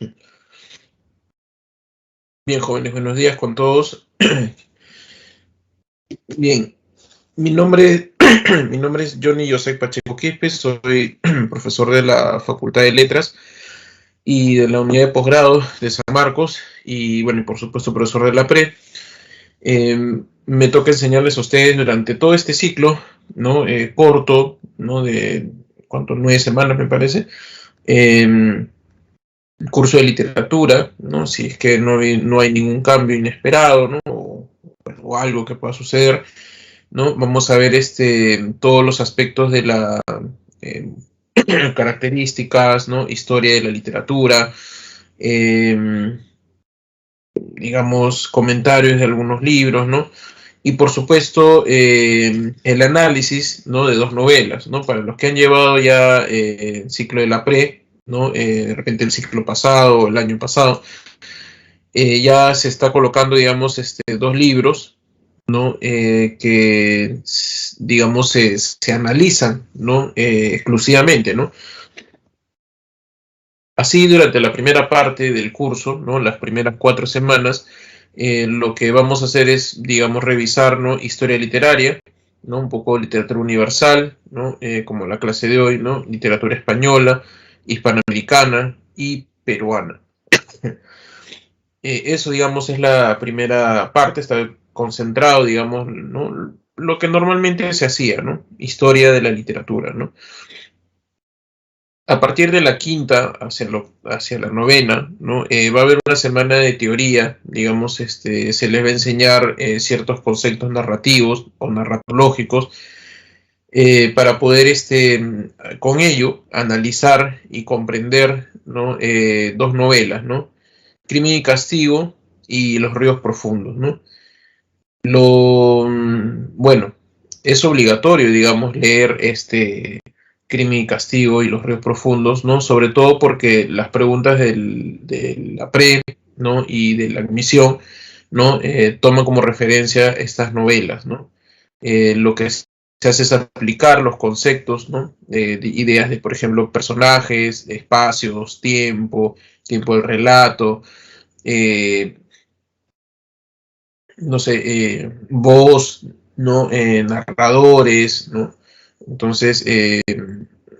Bien, jóvenes, buenos días con todos. Bien, mi nombre, mi nombre es Johnny José Pacheco Quispe, soy profesor de la Facultad de Letras y de la Unidad de Posgrado de San Marcos, y bueno, y por supuesto profesor de la PRE. Me toca enseñarles a ustedes durante todo este ciclo, ¿no? Corto, ¿no? De, ¿cuánto? 9 semanas me parece. Eh, Curso de literatura, ¿no? Si es que no hay ningún cambio inesperado, ¿no? O algo que pueda suceder, ¿no? Vamos a ver todos los aspectos de la eh, características, ¿no? Historia de la literatura, eh, digamos, comentarios de algunos libros, ¿no? Y por supuesto, el análisis, ¿no? De 2 novelas, ¿no? Para los que han llevado ya el ciclo de la PRE, ¿no? De repente el ciclo pasado, el año pasado, ya se está colocando, digamos, 2 libros, ¿no? Que, digamos, se analizan, ¿no? Exclusivamente, ¿no? Así, durante la primera parte del curso, ¿no? Las primeras 4 semanas, lo que vamos a hacer es, digamos, revisar, ¿no? Historia literaria, ¿no? Un poco de literatura universal, ¿no? Como la clase de hoy, ¿no? Literatura española, hispanoamericana y peruana. Eso, digamos, es la primera parte, está concentrado, digamos, ¿no? Lo que normalmente se hacía, ¿no? Historia de la literatura, ¿no? A partir de la quinta hacia la novena, ¿no? Va a haber una semana de teoría, digamos, se les va a enseñar ciertos conceptos narrativos o narratológicos, para poder, con ello, analizar y comprender, ¿no? 2 novelas, ¿no? Crimen y Castigo y Los Ríos Profundos, ¿no? Bueno, es obligatorio, digamos, leer Crimen y Castigo y Los Ríos Profundos, ¿no? Sobre todo porque las preguntas de la PRE, ¿no? Y de la admisión, ¿no? Toman como referencia estas novelas, ¿no? Lo que se hace es aplicar los conceptos, ¿no? De ideas de, por ejemplo, personajes, espacios, tiempo del relato, eh, no sé, voz, ¿no? Narradores, ¿no? Entonces,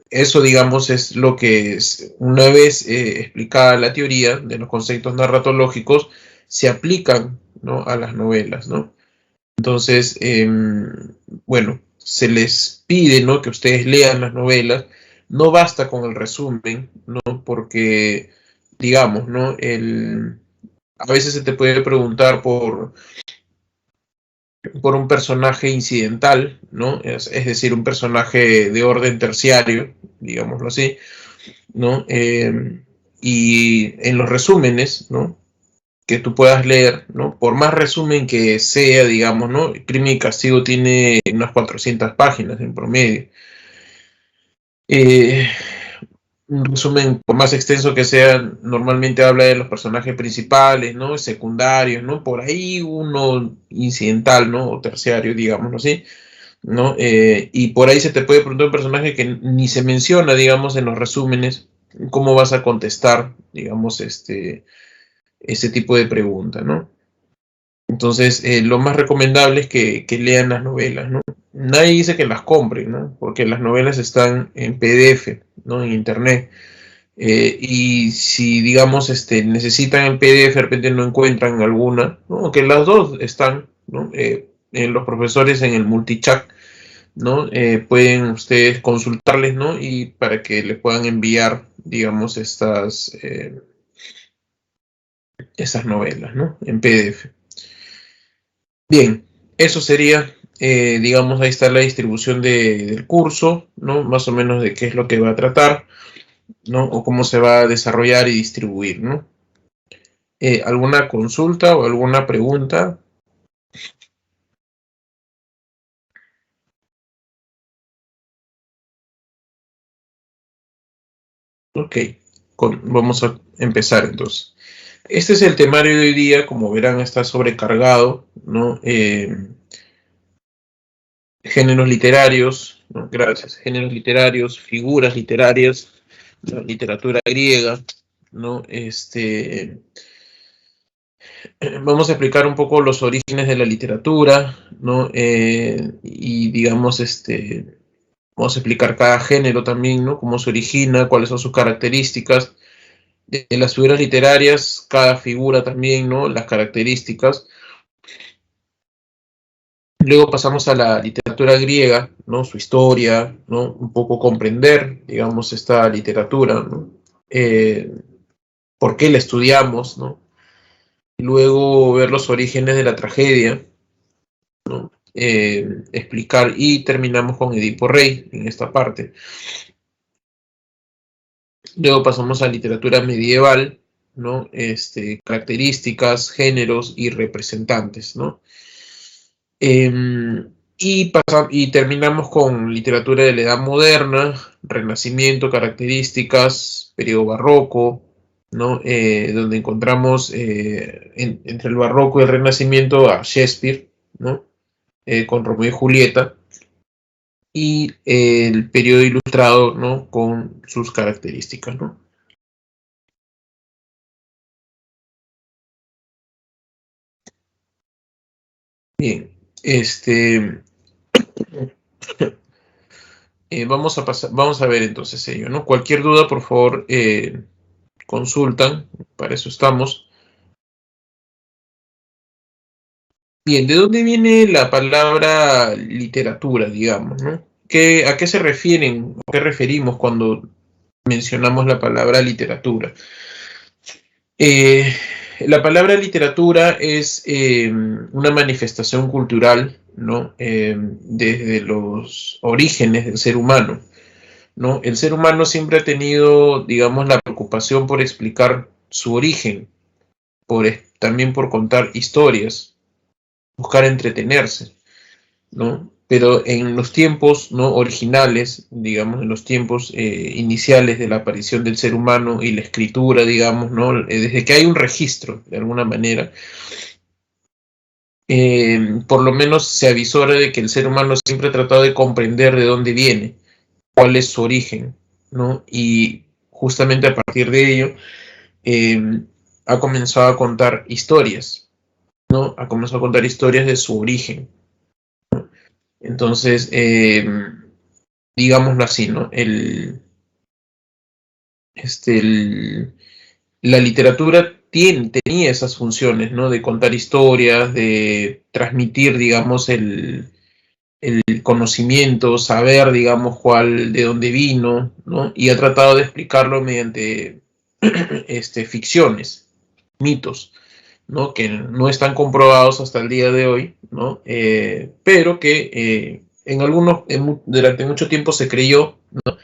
eso, digamos, es lo que es, una vez explicada la teoría de los conceptos narratológicos, se aplican, ¿no? A las novelas, ¿no? Entonces, bueno, se les pide, ¿no? Que ustedes lean las novelas. No basta con el resumen, ¿no? Porque, digamos, ¿no? A veces se te puede preguntar por un personaje incidental, ¿no? Es decir, un personaje de orden terciario, digámoslo así, ¿no? Y en los resúmenes, ¿no? Que tú puedas leer, ¿no? Por más resumen que sea, digamos, ¿no? Crimen y Castigo tiene unas 400 páginas en promedio. Eh, un resumen, por más extenso que sea, normalmente habla de los personajes principales, ¿no? Secundarios, ¿no? Por ahí uno incidental, ¿no? O terciario, digámoslo así, ¿no? Y por ahí se te puede preguntar un personaje que ni se menciona, digamos, en los resúmenes, cómo vas a contestar, digamos, ese tipo de pregunta, ¿no? Entonces, lo más recomendable es que lean las novelas, ¿no? Nadie dice que las compren, ¿no? Porque las novelas están en PDF, ¿no? En internet. Y si, digamos, necesitan el PDF, de repente no encuentran alguna, ¿no? Que las dos están, ¿no? Los profesores en el multichat, ¿no? Pueden ustedes consultarles, ¿no? Y para que les puedan enviar, digamos, estas novelas, ¿no? En PDF. Bien, eso sería, digamos, ahí está la distribución del curso, ¿no? Más o menos de qué es lo que va a tratar, ¿no? O cómo se va a desarrollar y distribuir, ¿no? ¿Alguna consulta o alguna pregunta? Ok, vamos a empezar entonces. Este es el temario de hoy día, como verán está sobrecargado, ¿no? Géneros literarios, ¿no? Gracias, géneros literarios, figuras literarias, la literatura griega, ¿no? Vamos a explicar un poco los orígenes de la literatura, ¿no? Y digamos, vamos a explicar cada género también, ¿no? Cómo se origina, cuáles son sus características. De las figuras literarias, cada figura también, ¿no? Las características. Luego pasamos a la literatura griega, ¿no? Su historia, ¿no? Un poco comprender, digamos, esta literatura, ¿no? ¿Por qué la estudiamos, ¿no? Luego ver los orígenes de la tragedia, ¿no? Explicar, y terminamos con Edipo Rey en esta parte. Luego pasamos a literatura medieval, ¿no? Características, géneros y representantes, ¿no? Y terminamos con literatura de la Edad Moderna, Renacimiento, características, periodo barroco, ¿no? Donde encontramos entre el barroco y el Renacimiento a Shakespeare, ¿no? Con Romeo y Julieta, y el periodo ilustrado, ¿no? Con sus características, ¿no? Bien, vamos a ver entonces ello, ¿no? Cualquier duda, por favor, consultan, para eso estamos. Bien, ¿de dónde viene la palabra literatura, digamos, ¿no? ¿A qué se refieren, a qué referimos cuando mencionamos la palabra literatura? La palabra literatura es una manifestación cultural, ¿no? Desde los orígenes del ser humano, ¿no? El ser humano siempre ha tenido, digamos, la preocupación por explicar su origen, también por contar historias, buscar entretenerse, ¿no? Pero en los tiempos, ¿no? Originales, digamos, en los tiempos iniciales de la aparición del ser humano y la escritura, digamos, ¿no? Desde que hay un registro, de alguna manera, por lo menos se avisora de que el ser humano siempre ha tratado de comprender de dónde viene, cuál es su origen, ¿no? Y justamente a partir de ello ha comenzado a contar historias, ¿no? Ha comenzado a contar historias de su origen. Entonces, digámoslo así, ¿no? La literatura tenía esas funciones, ¿no? De contar historias, de transmitir, digamos, el conocimiento, saber, digamos, de dónde vino, ¿no? Y ha tratado de explicarlo mediante ficciones, mitos, ¿no? Que no están comprobados hasta el día de hoy, ¿no? Pero que durante mucho tiempo se creyó, ¿no?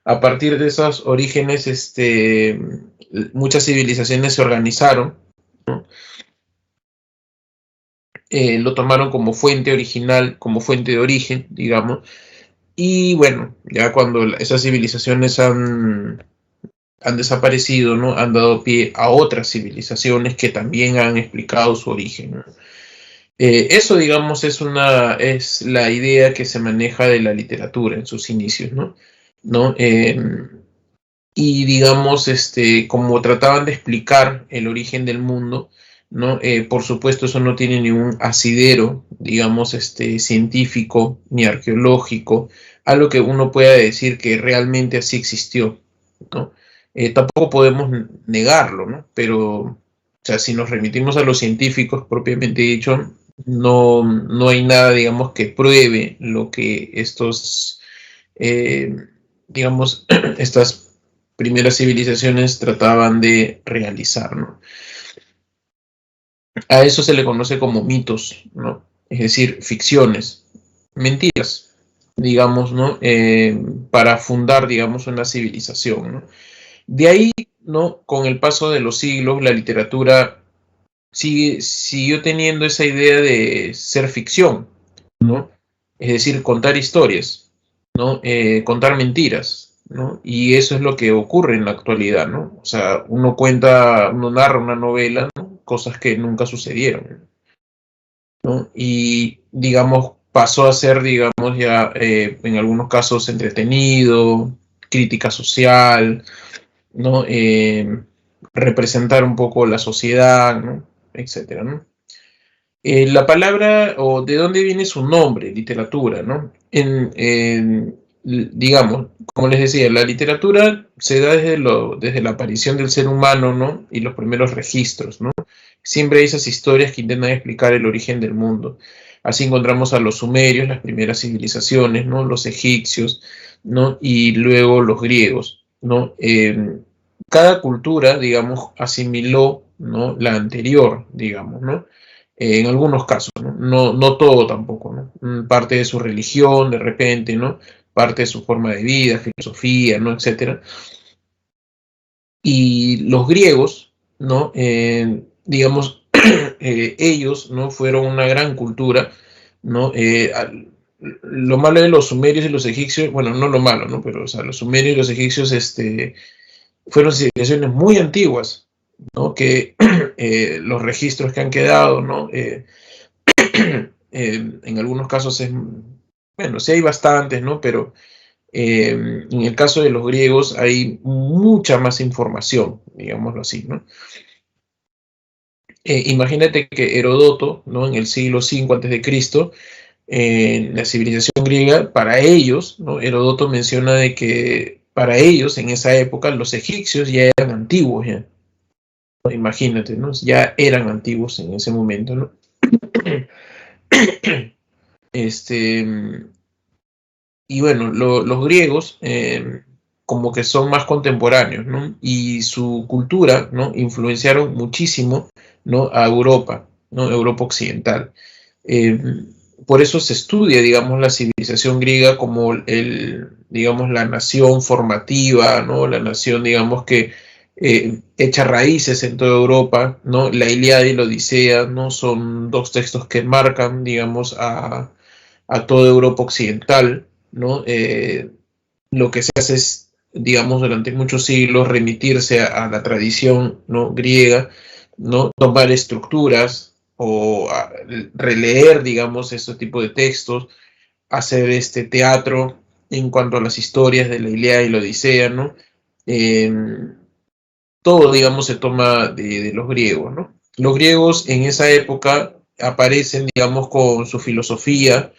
A partir de esos orígenes, muchas civilizaciones se organizaron, ¿no? Lo tomaron como fuente original, como fuente de origen, digamos, y bueno, ya cuando esas civilizaciones han desaparecido, ¿no? Han dado pie a otras civilizaciones que también han explicado su origen, ¿no? Eso, digamos, es la idea que se maneja de la literatura en sus inicios, ¿no? ¿No? Y digamos, como trataban de explicar el origen del mundo, ¿no? Por supuesto, eso no tiene ningún asidero, digamos, científico ni arqueológico, a lo que uno pueda decir que realmente así existió, ¿no? Tampoco podemos negarlo, ¿no? Pero, o sea, si nos remitimos a los científicos propiamente dicho, no hay nada, digamos, que pruebe lo que digamos, estas primeras civilizaciones trataban de realizar, ¿no? A eso se le conoce como mitos, ¿no? Es decir, ficciones, mentiras, digamos, ¿no? Para fundar, digamos, una civilización, ¿no? De ahí, ¿no? Con el paso de los siglos, la literatura siguió teniendo esa idea de ser ficción, ¿no? Es decir, contar historias, ¿no? Contar mentiras, ¿no? Y eso es lo que ocurre en la actualidad, ¿no? O sea, uno narra una novela, ¿no? Cosas que nunca sucedieron, ¿no? Y, digamos, pasó a ser, digamos, ya en algunos casos entretenido, crítica social, ¿no? representar un poco la sociedad, ¿no? Etcétera, ¿no? La palabra, o de dónde viene su nombre, literatura, ¿no? Digamos, como les decía, la literatura se da desde la aparición del ser humano, ¿no? Y los primeros registros, ¿no? Siempre hay esas historias que intentan explicar el origen del mundo. Así encontramos a los sumerios, las primeras civilizaciones, ¿no? Los egipcios, ¿no? Y luego los griegos, ¿no? Cada cultura, digamos, asimiló, ¿no? La anterior, digamos, ¿no? En algunos casos, ¿no? No todo tampoco, ¿no? Parte de su religión, de repente, ¿no? Parte de su forma de vida, filosofía, ¿no? Etcétera. Y los griegos, ¿no? Digamos, ellos, ¿no? Fueron una gran cultura, ¿no? Lo malo de los sumerios y los egipcios, bueno, no lo malo, ¿no? Pero, o sea, los sumerios y los egipcios, fueron civilizaciones muy antiguas, ¿no? Que los registros que han quedado, ¿no? En algunos casos bueno, sí hay bastantes, ¿no? Pero en el caso de los griegos hay mucha más información, digámoslo así, ¿no? Imagínate que Heródoto, ¿no? En el siglo V a.C., en la civilización griega, para ellos, ¿no? Heródoto menciona de que para ellos, en esa época, los egipcios ya eran antiguos, ya. Imagínate, ¿no? Ya eran antiguos en ese momento, ¿no? Este, y bueno, los griegos como que son más contemporáneos, ¿no? Y su cultura, ¿no? Influenciaron muchísimo, ¿no? A Europa, ¿no? Europa occidental. Eh, por eso se estudia, digamos, la civilización griega como digamos, la nación formativa, ¿no? La nación, digamos, que echa raíces en toda Europa, ¿no? La Ilíada y la Odisea, ¿no? Son dos textos que marcan, digamos, a toda Europa occidental, ¿no? Lo que se hace es, digamos, durante muchos siglos remitirse a la tradición, ¿no? Griega, ¿no? Tomar estructuras o releer, digamos, este tipo de textos, hacer este teatro en cuanto a las historias de la Ilíada y la Odisea, ¿no? Eh, todo, digamos, se toma de los griegos, ¿no? Los griegos en esa época aparecen, digamos, con su filosofía,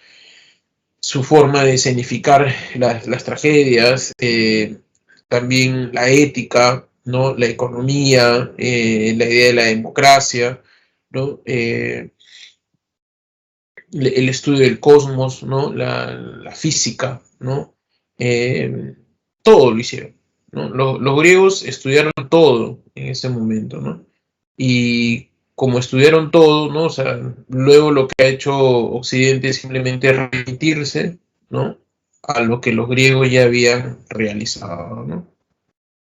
su forma de escenificar las tragedias, también la ética, ¿no? La economía, la idea de la democracia, ¿no? El estudio del cosmos, ¿no? La física, ¿no? Todo lo hicieron, ¿no? Los griegos estudiaron todo en ese momento, ¿no? Y como estudiaron todo, ¿no? O sea, luego lo que ha hecho Occidente es simplemente remitirse, ¿no? A lo que los griegos ya habían realizado, ¿no?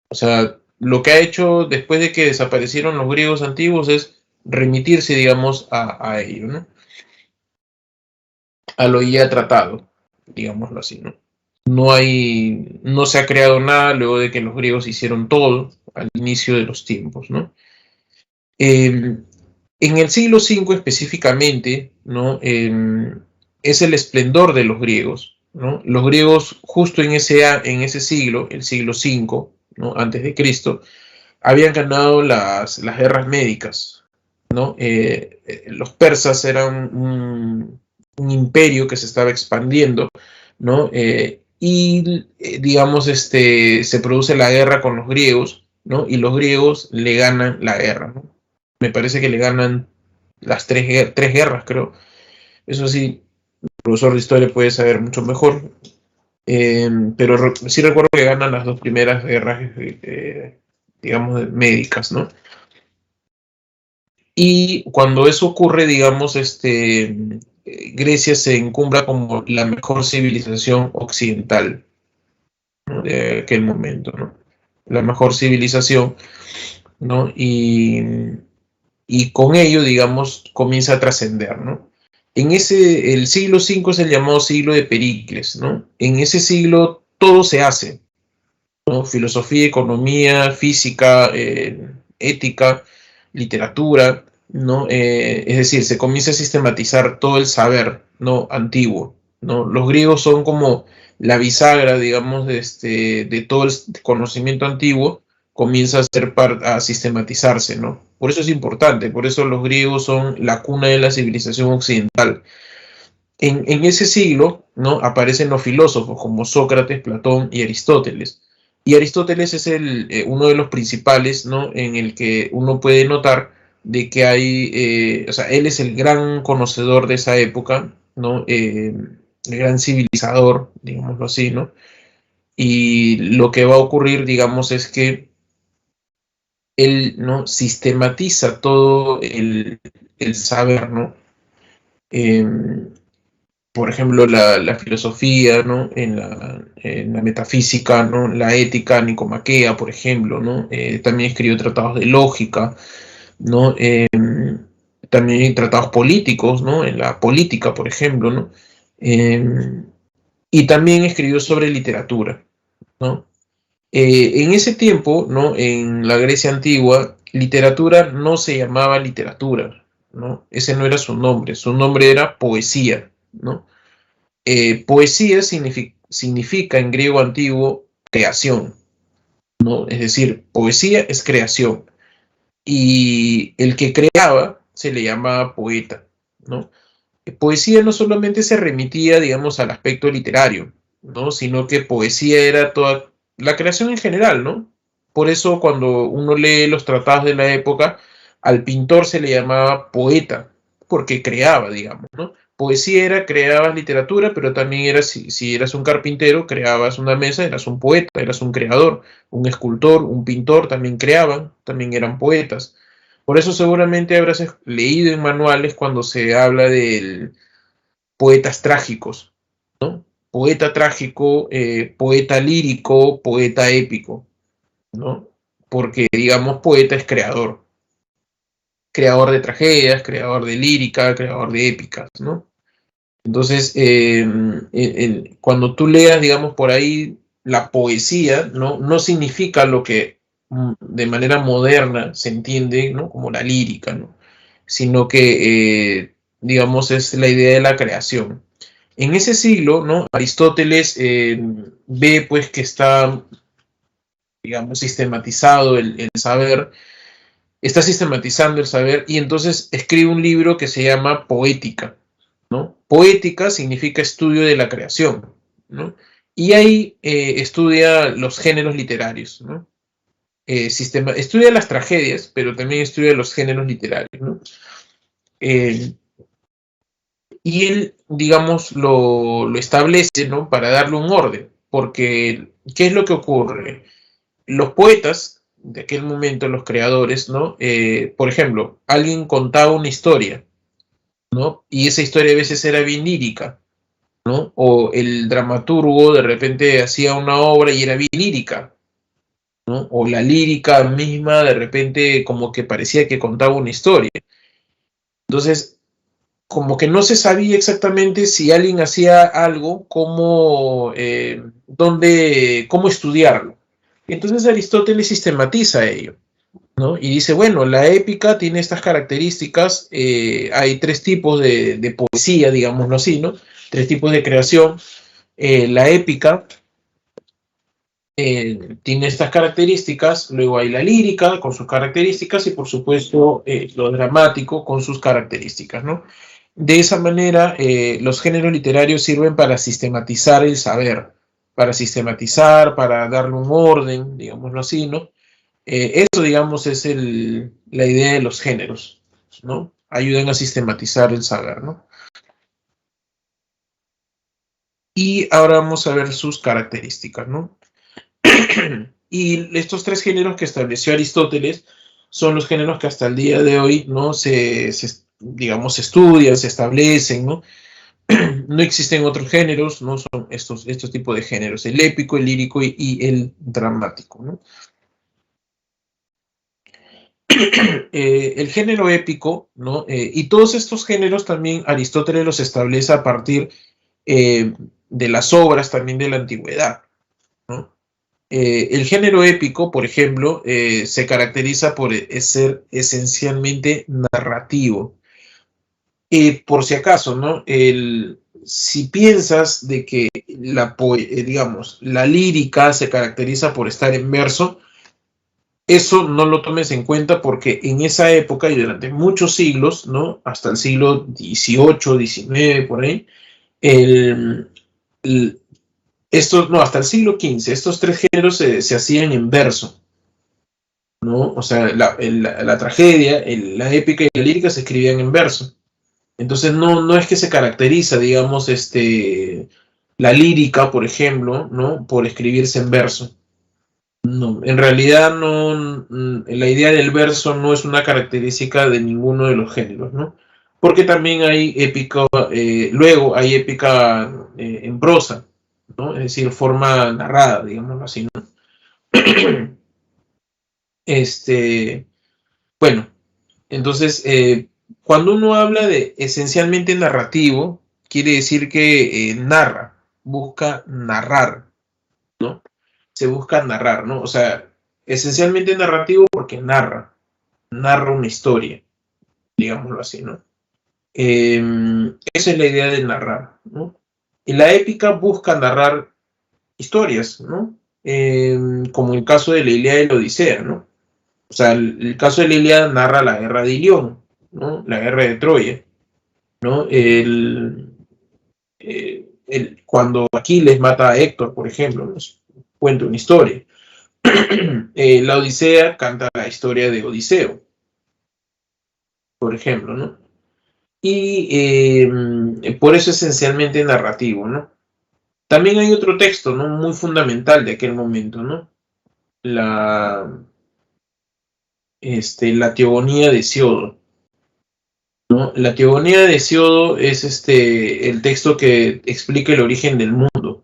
O sea, lo que ha hecho después de que desaparecieron los griegos antiguos es remitirse, digamos, a ello, ¿no? A lo ya tratado, digámoslo así, ¿no? No se ha creado nada luego de que los griegos hicieron todo al inicio de los tiempos, ¿no? En el siglo V específicamente, ¿no? Es el esplendor de los griegos, ¿no? Los griegos justo en ese siglo, el siglo V, ¿no? Antes de Cristo, habían ganado las guerras médicas, ¿no? Los persas eran un imperio que se estaba expandiendo, ¿no? Digamos, se produce la guerra con los griegos, ¿no? Y los griegos le ganan la guerra, ¿no? Me parece que le ganan las tres guerras, creo. Eso sí, el profesor de historia puede saber mucho mejor. Pero sí recuerdo que ganan las dos primeras guerras, digamos, médicas, ¿no? Y cuando eso ocurre, digamos, Grecia se encumbra como la mejor civilización occidental, ¿no? De aquel momento, ¿no? La mejor civilización, ¿no? Y con ello, digamos, comienza a trascender, ¿no? El siglo V es el llamado siglo de Pericles, ¿no? En ese siglo todo se hace, ¿no? Filosofía, economía, física, ética, literatura, ¿no? Es decir, se comienza a sistematizar todo el saber, ¿no? Antiguo, ¿no? Los griegos son como la bisagra, digamos, de todo el conocimiento antiguo, comienza a sistematizarse, ¿no? Por eso es importante, por eso los griegos son la cuna de la civilización occidental. En ese siglo, ¿no? Aparecen los filósofos como Sócrates, Platón y Aristóteles. Y Aristóteles es uno de los principales, ¿no? En el que uno puede notar de que o sea, él es el gran conocedor de esa época, ¿no? El gran civilizador, digámoslo así, ¿no? Y lo que va a ocurrir, digamos, es que él, ¿no? Sistematiza todo el saber, ¿no? Eh, por ejemplo, la filosofía, ¿no? En la metafísica, ¿no? La ética nicomaquea, por ejemplo, ¿no? También escribió tratados de lógica, ¿no? También tratados políticos, ¿no? En la política, por ejemplo, ¿no? Eh, y también escribió sobre literatura, ¿no? En ese tiempo, ¿no? En la Grecia antigua, literatura no se llamaba literatura, ¿no? Ese no era su nombre era poesía, ¿no? Poesía significa en griego antiguo creación, ¿no? Es decir, poesía es creación. Y el que creaba se le llamaba poeta, ¿no? Poesía no solamente se remitía, digamos, al aspecto literario, ¿no? Sino que poesía era toda la creación en general, ¿no? Por eso cuando uno lee los tratados de la época, al pintor se le llamaba poeta, porque creaba, digamos, ¿no? Poesía era, creabas literatura, pero también era, si eras un carpintero, creabas una mesa, eras un poeta, eras un creador, un escultor, un pintor, también creaban, también eran poetas. Por eso seguramente habrás leído en manuales cuando se habla de poetas trágicos, ¿no? Poeta trágico, poeta lírico, poeta épico, ¿no? Porque, digamos, poeta es creador. Creador de tragedias, creador de lírica, creador de épicas, ¿no? Entonces, cuando tú leas, digamos, por ahí la poesía, ¿no? No significa lo que de manera moderna se entiende, ¿no? Como la lírica, ¿no? Sino que, digamos, es la idea de la creación. En ese siglo, ¿no? Aristóteles ve, pues, que está, digamos, sistematizado el saber, está sistematizando el saber y entonces escribe un libro que se llama Poética, ¿no? Poética significa estudio de la creación, ¿no? Y ahí estudia los géneros literarios, ¿no? Estudia las tragedias, pero también estudia los géneros literarios, ¿no? Eh, y él, digamos, lo establece, ¿no? Para darle un orden, porque ¿qué es lo que ocurre? Los poetas de aquel momento, los creadores, ¿no? Por ejemplo, alguien contaba una historia, ¿no? Y esa historia a veces era bien lírica, ¿no? O el dramaturgo de repente hacía una obra y era bien lírica, ¿no? O la lírica misma de repente como que parecía que contaba una historia. Entonces, como que no se sabía exactamente si alguien hacía algo, cómo estudiarlo. Entonces Aristóteles sistematiza ello, ¿no? Y dice, bueno, la épica tiene estas características, hay tres tipos de poesía, digámoslo así, ¿no? Tres tipos de creación. La épica tiene estas características, luego hay la lírica con sus características y por supuesto lo dramático con sus características, ¿no? De esa manera, los géneros literarios sirven para sistematizar el saber, para sistematizar, para darle un orden, digámoslo así, ¿no? Eso, digamos, es la idea de los géneros, ¿no? Ayudan a sistematizar el saber, ¿no? Y ahora vamos a ver sus características, ¿no? Y estos tres géneros que estableció Aristóteles son los géneros que hasta el día de hoy, ¿no? Digamos, se estudian, se establecen, ¿no? No existen otros géneros, ¿no? Son estos tipos de géneros, el épico, el lírico y el dramático, ¿no? El género épico, ¿no? Y todos estos géneros también Aristóteles los establece a partir de las obras también de la antigüedad, ¿no? El género épico, por ejemplo, se caracteriza por ser esencialmente narrativo. Por si acaso, ¿no? Si piensas de que digamos, la lírica se caracteriza por estar en verso, eso no lo tomes en cuenta porque en esa época y durante muchos siglos, ¿no? Hasta el siglo XVIII, XIX, por ahí, el, no, hasta el siglo XV, estos tres géneros se hacían en verso, ¿no? O sea, la tragedia, la épica y la lírica se escribían en verso. Entonces no es que se caracteriza, digamos, la lírica, por ejemplo, ¿no? Por escribirse en verso. No, en realidad no, la idea del verso no es una característica de ninguno de los géneros, ¿no? Porque también hay épica, luego hay épica en prosa, ¿no? Es decir, forma narrada, digamos así, ¿no? Este, bueno, entonces, cuando uno habla de esencialmente narrativo, quiere decir que narra, busca narrar, ¿no? Se busca narrar, ¿no? O sea, esencialmente narrativo porque narra una historia, digámoslo así, ¿no? Esa es la idea de narrar, ¿no? Y la épica busca narrar historias, ¿no? Como el caso de la Ilíada y la Odisea, ¿no? O sea, el caso de la Ilíada narra la guerra de Ilión, ¿no? La guerra de Troya, ¿no? Cuando Aquiles mata a Héctor, por ejemplo, ¿no? Cuenta una historia. La Odisea canta la historia de Odiseo, por ejemplo, ¿no? Y por eso esencialmente narrativo, ¿no? También hay otro texto, ¿no? Muy fundamental de aquel momento, ¿no? La, la Teogonía de Hesiodo, ¿no? La Teogonía de Hesiodo es el texto que explica el origen del mundo,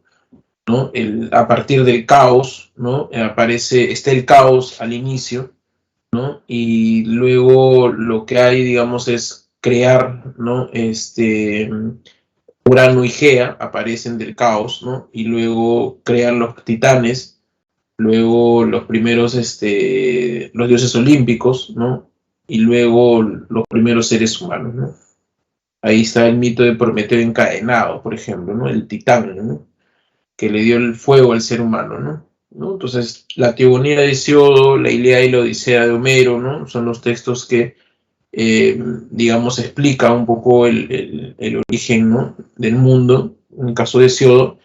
¿no? A partir del caos, ¿no? Está el caos al inicio, ¿no? Y luego lo que hay, digamos, es crear, ¿no? Urano y Gea aparecen del caos, ¿no? Y luego crean los titanes, luego los primeros, los dioses olímpicos, ¿no? Y luego los primeros seres humanos, ¿no? Ahí está el mito de Prometeo encadenado, por ejemplo, ¿no? El titán, ¿no? Que le dio el fuego al ser humano, ¿no? Entonces, la Teogonía de Hesiodo, la Ilíada y la Odisea de Homero, ¿no? Son los textos que, digamos, explica un poco el origen, ¿no? Del mundo, en el caso de Hesiodo.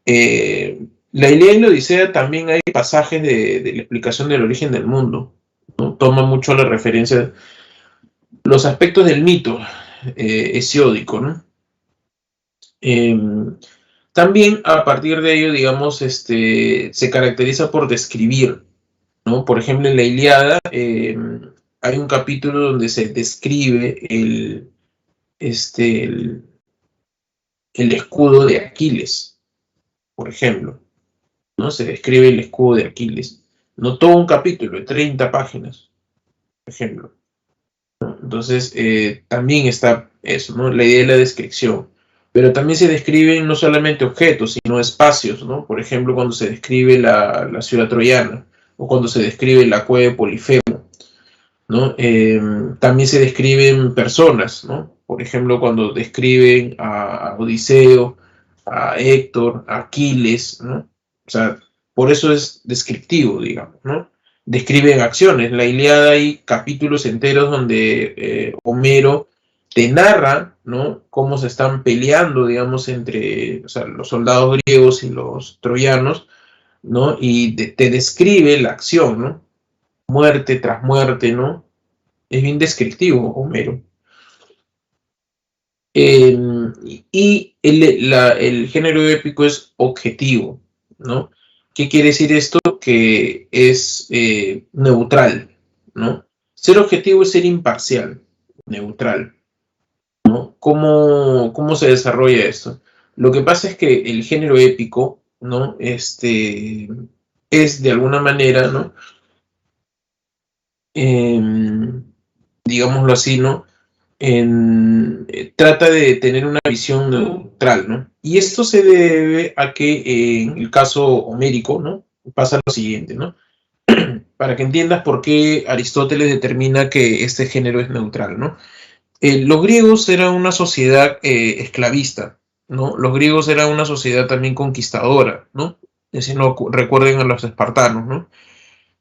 La Ilíada y la Odisea también hay pasajes de la explicación del origen del mundo, ¿no? Toma mucho la referencia, los aspectos del mito hesiódico, ¿no? Eh, También a partir de ello, digamos, se caracteriza por describir, ¿no? Por ejemplo, en la Ilíada hay un capítulo donde se describe el, el escudo de Aquiles, por ejemplo, ¿no? Se describe el escudo de Aquiles. No todo un capítulo, de 30 páginas, por ejemplo, ¿no? Entonces, también está eso, ¿no? La idea de la descripción. Pero también se describen no solamente objetos, sino espacios, ¿no? Por ejemplo, cuando se describe la ciudad troyana, o cuando se describe la cueva de Polifemo, ¿no? También se describen personas, ¿no? Por ejemplo, cuando describen a Odiseo, a Héctor, a Aquiles, ¿no? O sea, por eso es descriptivo, digamos, ¿no? Describen acciones. La Ilíada hay capítulos enteros donde Homero te narra, ¿no? Cómo se están peleando, digamos, entre, o sea, los soldados griegos y los troyanos, ¿no? Y te describe la acción, ¿no? Muerte tras muerte, ¿no? Es bien descriptivo, Homero. Y el género épico es objetivo, ¿no? ¿Qué quiere decir esto? Que es neutral, ¿no? Ser objetivo es ser imparcial, neutral, ¿no? ¿Cómo se desarrolla esto? Lo que pasa es que el género épico, ¿no? Es de alguna manera, ¿no? Digámoslo así, ¿no? Trata de tener una visión neutral, ¿no? Y esto se debe a que en el caso homérico, ¿no? Pasa lo siguiente, ¿no? Para que entiendas por qué Aristóteles determina que este género es neutral, ¿no? Los griegos eran una sociedad esclavista, ¿no? Los griegos eran una sociedad también conquistadora, ¿no? Es decir, no recuerden a los espartanos, ¿no?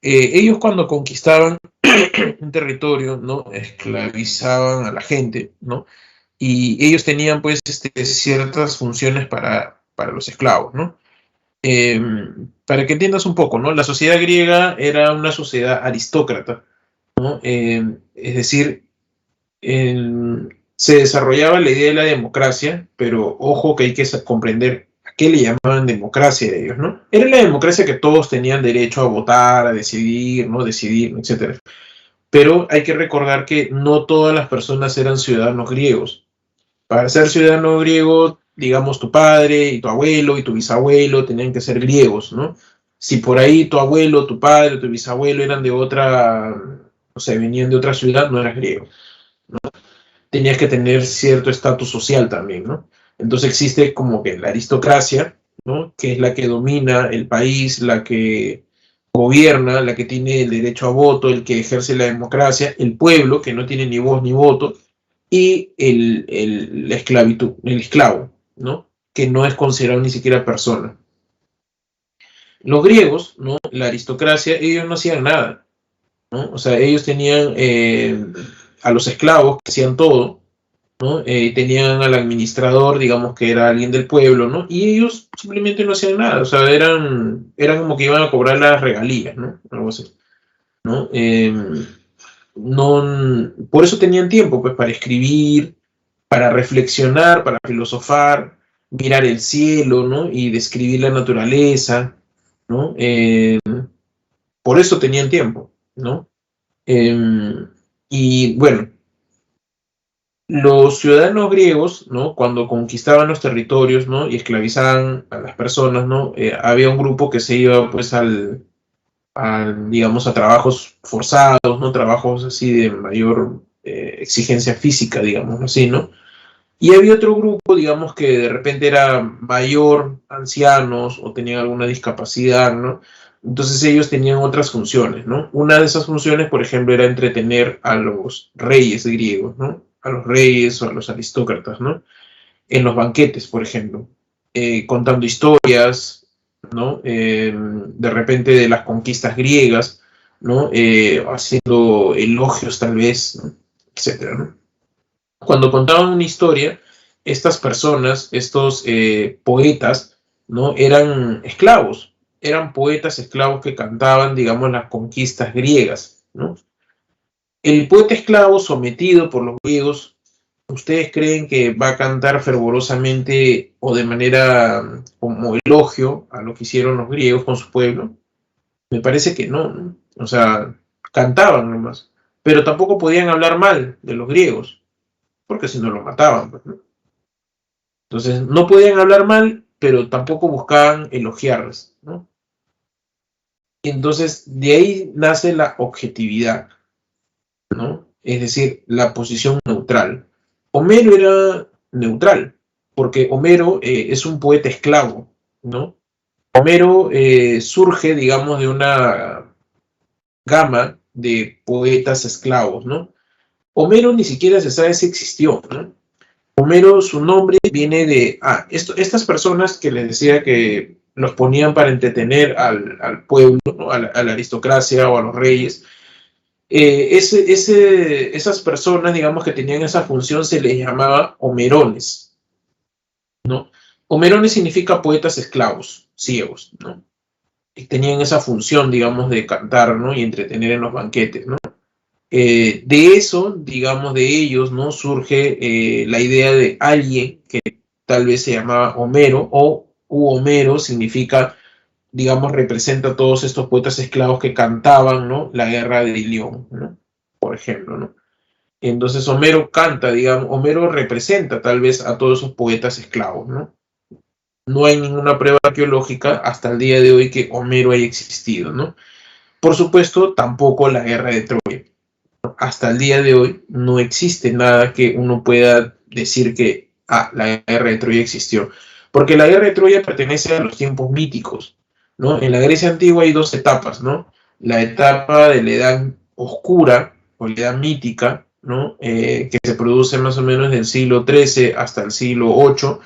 Ellos cuando conquistaban un territorio, ¿no? Esclavizaban a la gente, ¿no? Y ellos tenían pues ciertas funciones para los esclavos, ¿no? Eh, para que entiendas un poco, ¿no? La sociedad griega era una sociedad aristócrata, ¿no? Es decir, se desarrollaba la idea de la democracia, pero ojo que hay que comprender a qué le llamaban democracia a ellos, ¿no? Era la democracia que todos tenían derecho a votar, a decidir, ¿no? Decidir, etcétera. Pero hay que recordar que no todas las personas eran ciudadanos griegos. Para ser ciudadano griego, digamos, tu padre y tu abuelo y tu bisabuelo tenían que ser griegos, ¿no? Si por ahí tu abuelo, tu padre, tu bisabuelo eran de otra, o sea, venían de otra ciudad, no eras griego. Tenías que tener cierto estatus social también, ¿no? Entonces existe como que la aristocracia, ¿no? Que es la que domina el país, la que gobierna, la que tiene el derecho a voto, el que ejerce la democracia, el pueblo, que no tiene ni voz ni voto, y la esclavitud, el esclavo, ¿no? Que no es considerado ni siquiera persona. Los griegos, ¿no? La aristocracia, ellos no hacían nada, ¿no? O sea, ellos tenían a los esclavos que hacían todo, ¿no? Tenían al administrador, digamos que era alguien del pueblo, ¿no? Y ellos simplemente no hacían nada, o sea, eran como que iban a cobrar las regalías, ¿no? Algo así, ¿no? Por eso tenían tiempo, pues, para escribir, para reflexionar, para filosofar, mirar el cielo, ¿no? Y describir la naturaleza, ¿no? Por eso tenían tiempo, ¿no? Y bueno, los ciudadanos griegos, ¿no? Cuando conquistaban los territorios, ¿no? Y esclavizaban a las personas, ¿no? Había un grupo que se iba, pues, digamos, a trabajos forzados, ¿no? Trabajos así de mayor exigencia física, digamos, así, ¿no? Y había otro grupo, digamos, que de repente era mayor, ancianos o tenían alguna discapacidad, ¿no? Entonces ellos tenían otras funciones, ¿no? Una de esas funciones, por ejemplo, era entretener a los reyes griegos, ¿no? A los reyes o a los aristócratas, ¿no? En los banquetes, por ejemplo, contando historias, ¿no? De repente de las conquistas griegas, ¿no? Haciendo elogios tal vez, ¿no? Etcétera, ¿no? Cuando contaban una historia, estas personas, estos poetas, ¿no? Eran esclavos, eran poetas esclavos que cantaban, digamos, las conquistas griegas, ¿no? El poeta esclavo sometido por los griegos, ¿ustedes creen que va a cantar fervorosamente o de manera como elogio a lo que hicieron los griegos con su pueblo? Me parece que no, ¿no? O sea, cantaban nomás, pero tampoco podían hablar mal de los griegos, porque si no los mataban, pues, ¿no? Entonces, no podían hablar mal, pero tampoco buscaban elogiarles, ¿no? Y entonces, de ahí nace la objetividad, ¿no? Es decir, la posición neutral. Homero era neutral, porque Homero es un poeta esclavo, ¿no? Homero surge, digamos, de una gama de poetas esclavos, ¿no? Homero ni siquiera se sabe si existió, ¿no? Homero, su nombre viene de estas personas que les decía que los ponían para entretener al pueblo, ¿no? A la aristocracia o a los reyes. Esas personas, digamos, que tenían esa función se les llamaba homerones, ¿no? Homerones significa poetas esclavos, ciegos, ¿no? Y tenían esa función, digamos, de cantar, ¿no? Y entretener en los banquetes, ¿no? De eso, digamos, de ellos, ¿no? Surge la idea de alguien que tal vez se llamaba Homero, o Homero significa, digamos, representa a todos estos poetas esclavos que cantaban, ¿no? La guerra de Ilión, ¿no? Por ejemplo, ¿no? Entonces Homero canta, digamos, Homero representa tal vez a todos esos poetas esclavos, ¿no? No hay ninguna prueba arqueológica hasta el día de hoy que Homero haya existido, ¿no? Por supuesto, tampoco la guerra de Troya. Hasta el día de hoy no existe nada que uno pueda decir que la guerra de Troya existió. Porque la guerra de Troya pertenece a los tiempos míticos, ¿no? En la Grecia antigua hay dos etapas, ¿no? La etapa de la edad oscura o la edad mítica, ¿no? Que se produce más o menos del siglo XIII hasta el siglo VIII,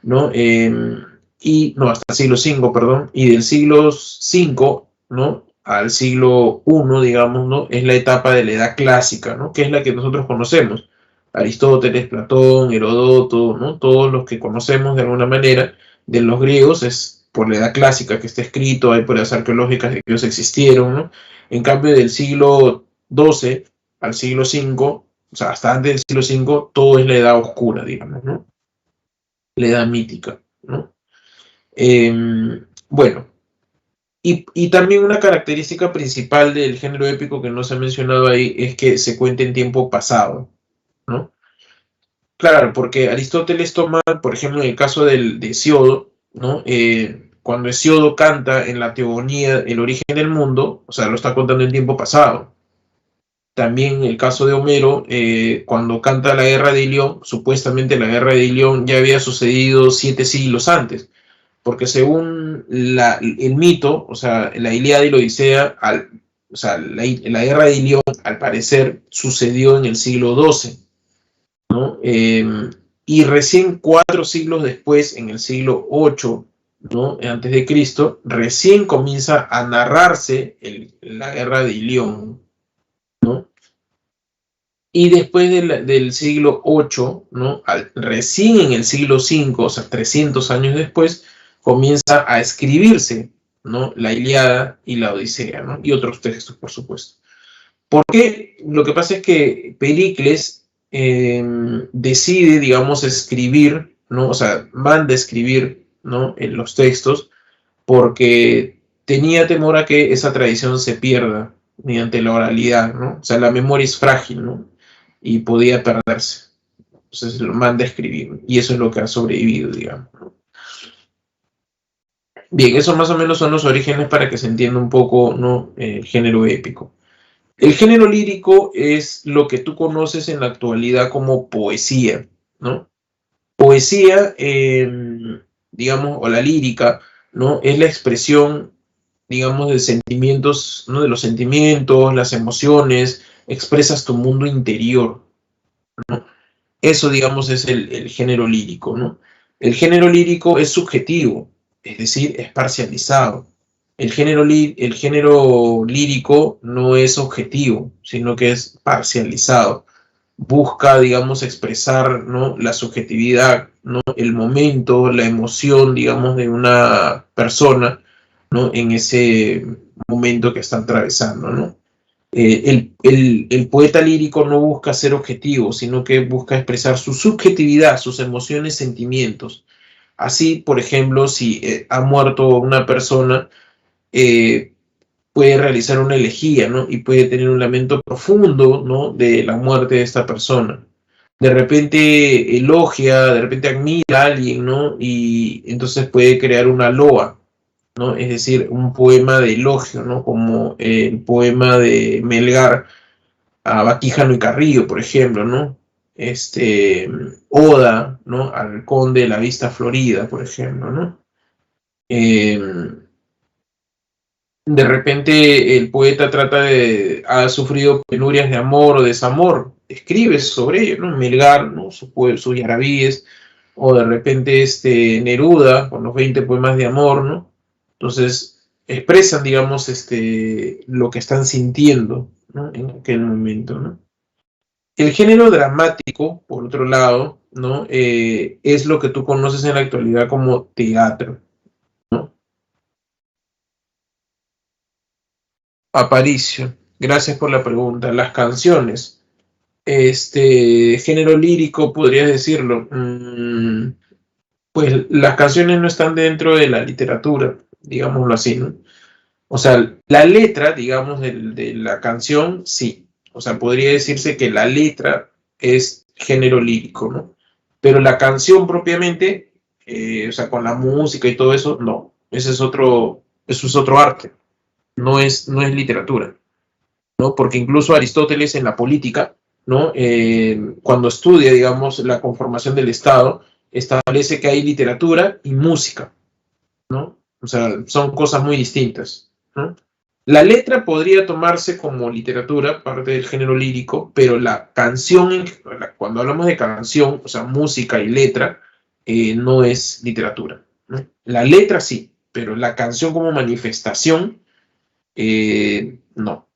¿no? No, hasta el siglo V, perdón, y del siglo V, ¿no? al siglo I, digamos, ¿no? Es la etapa de la Edad Clásica, ¿no? Que es la que nosotros conocemos. Aristóteles, Platón, Heródoto, ¿no? Todos los que conocemos de alguna manera de los griegos es por la Edad Clásica que está escrito, hay pruebas arqueológicas de que ellos existieron, ¿no? En cambio, del siglo XII al siglo V, o sea, hasta antes del siglo V, todo es la Edad Oscura, digamos, ¿no? La Edad Mítica, ¿no? Bueno, y también una característica principal del género épico que no se ha mencionado ahí es que se cuenta en tiempo pasado, ¿no? Claro, porque Aristóteles toma, por ejemplo, en el caso de Hesiodo, ¿no? Cuando Hesiodo canta en la Teogonía el origen del mundo, o sea, lo está contando en tiempo pasado. También en el caso de Homero, cuando canta la guerra de Ilión, supuestamente la guerra de Ilión ya había sucedido 7 siglos antes, porque según el mito, o sea, la Ilíada y la Odisea, o sea, la guerra de Ilión, al parecer, sucedió en el siglo XII, ¿no? Y recién 4 siglos después, en el siglo VIII, ¿no? Antes de Cristo, recién comienza a narrarse la guerra de Ilión, ¿no? Y después del siglo VIII, ¿no? Recién en el siglo V, o sea, 300 años después, comienza a escribirse, ¿no? La Ilíada y la Odisea, ¿no? Y otros textos, por supuesto. ¿Por qué? Lo que pasa es que Pericles decide, digamos, escribir, ¿no? O sea, manda a escribir, ¿no? En los textos, porque tenía temor a que esa tradición se pierda mediante la oralidad, ¿no? O sea, la memoria es frágil, ¿no? Y podía perderse. Entonces lo manda a escribir, y eso es lo que ha sobrevivido, digamos. Bien, esos más o menos son los orígenes para que se entienda un poco, ¿no? El género épico. El género lírico es lo que tú conoces en la actualidad como poesía, ¿no? Poesía, digamos, o la lírica, ¿no? Es la expresión, digamos, de sentimientos, ¿no? De los sentimientos, las emociones, expresas tu mundo interior, ¿no? Eso, digamos, es el género lírico, ¿no? El género lírico es subjetivo, es decir, es parcializado. El género lírico no es objetivo, sino que es parcializado. Busca, digamos, expresar, ¿no? La subjetividad, ¿no? El momento, la emoción, digamos, de una persona, ¿no? En ese momento que está atravesando, ¿no? El poeta lírico no busca ser objetivo, sino que busca expresar su subjetividad, sus emociones, sentimientos. Así, por ejemplo, si ha muerto una persona, eh, puede realizar una elegía, ¿no? Y puede tener un lamento profundo, ¿no? De la muerte de esta persona. De repente elogia, de repente admira a alguien, ¿no? Y entonces puede crear una loa, ¿no? Es decir, un poema de elogio, ¿no? Como el poema de Melgar a Baquíjano y Carrillo, por ejemplo, ¿no? Oda, ¿no? Al conde de la Vista Florida, por ejemplo, ¿no? Eh, de repente el poeta ha sufrido penurias de amor o desamor, escribe sobre ello, ¿no? Melgar, ¿no? Sus yarabíes, o de repente Neruda, con los 20 poemas de amor, ¿no? Entonces expresan, digamos, lo que están sintiendo, ¿no? En aquel momento, ¿no? El género dramático, por otro lado, ¿no? Es lo que tú conoces en la actualidad como teatro, ¿no? Aparicio, gracias por la pregunta. Las canciones, género lírico, podrías decirlo. Pues las canciones no están dentro de la literatura, digámoslo así, ¿no? O sea, la letra, digamos, de la canción, sí. O sea, podría decirse que la letra es género lírico, ¿no? Pero la canción propiamente, o sea, con la música y todo eso, no. Eso es otro arte, no es literatura, ¿no? Porque incluso Aristóteles en la política, ¿no? Cuando estudia, digamos, la conformación del Estado, establece que hay literatura y música, ¿no? O sea, son cosas muy distintas, ¿no? La letra podría tomarse como literatura, parte del género lírico, pero la canción, cuando hablamos de canción, o sea, música y letra, no es literatura, ¿no? La letra sí, pero la canción como manifestación No.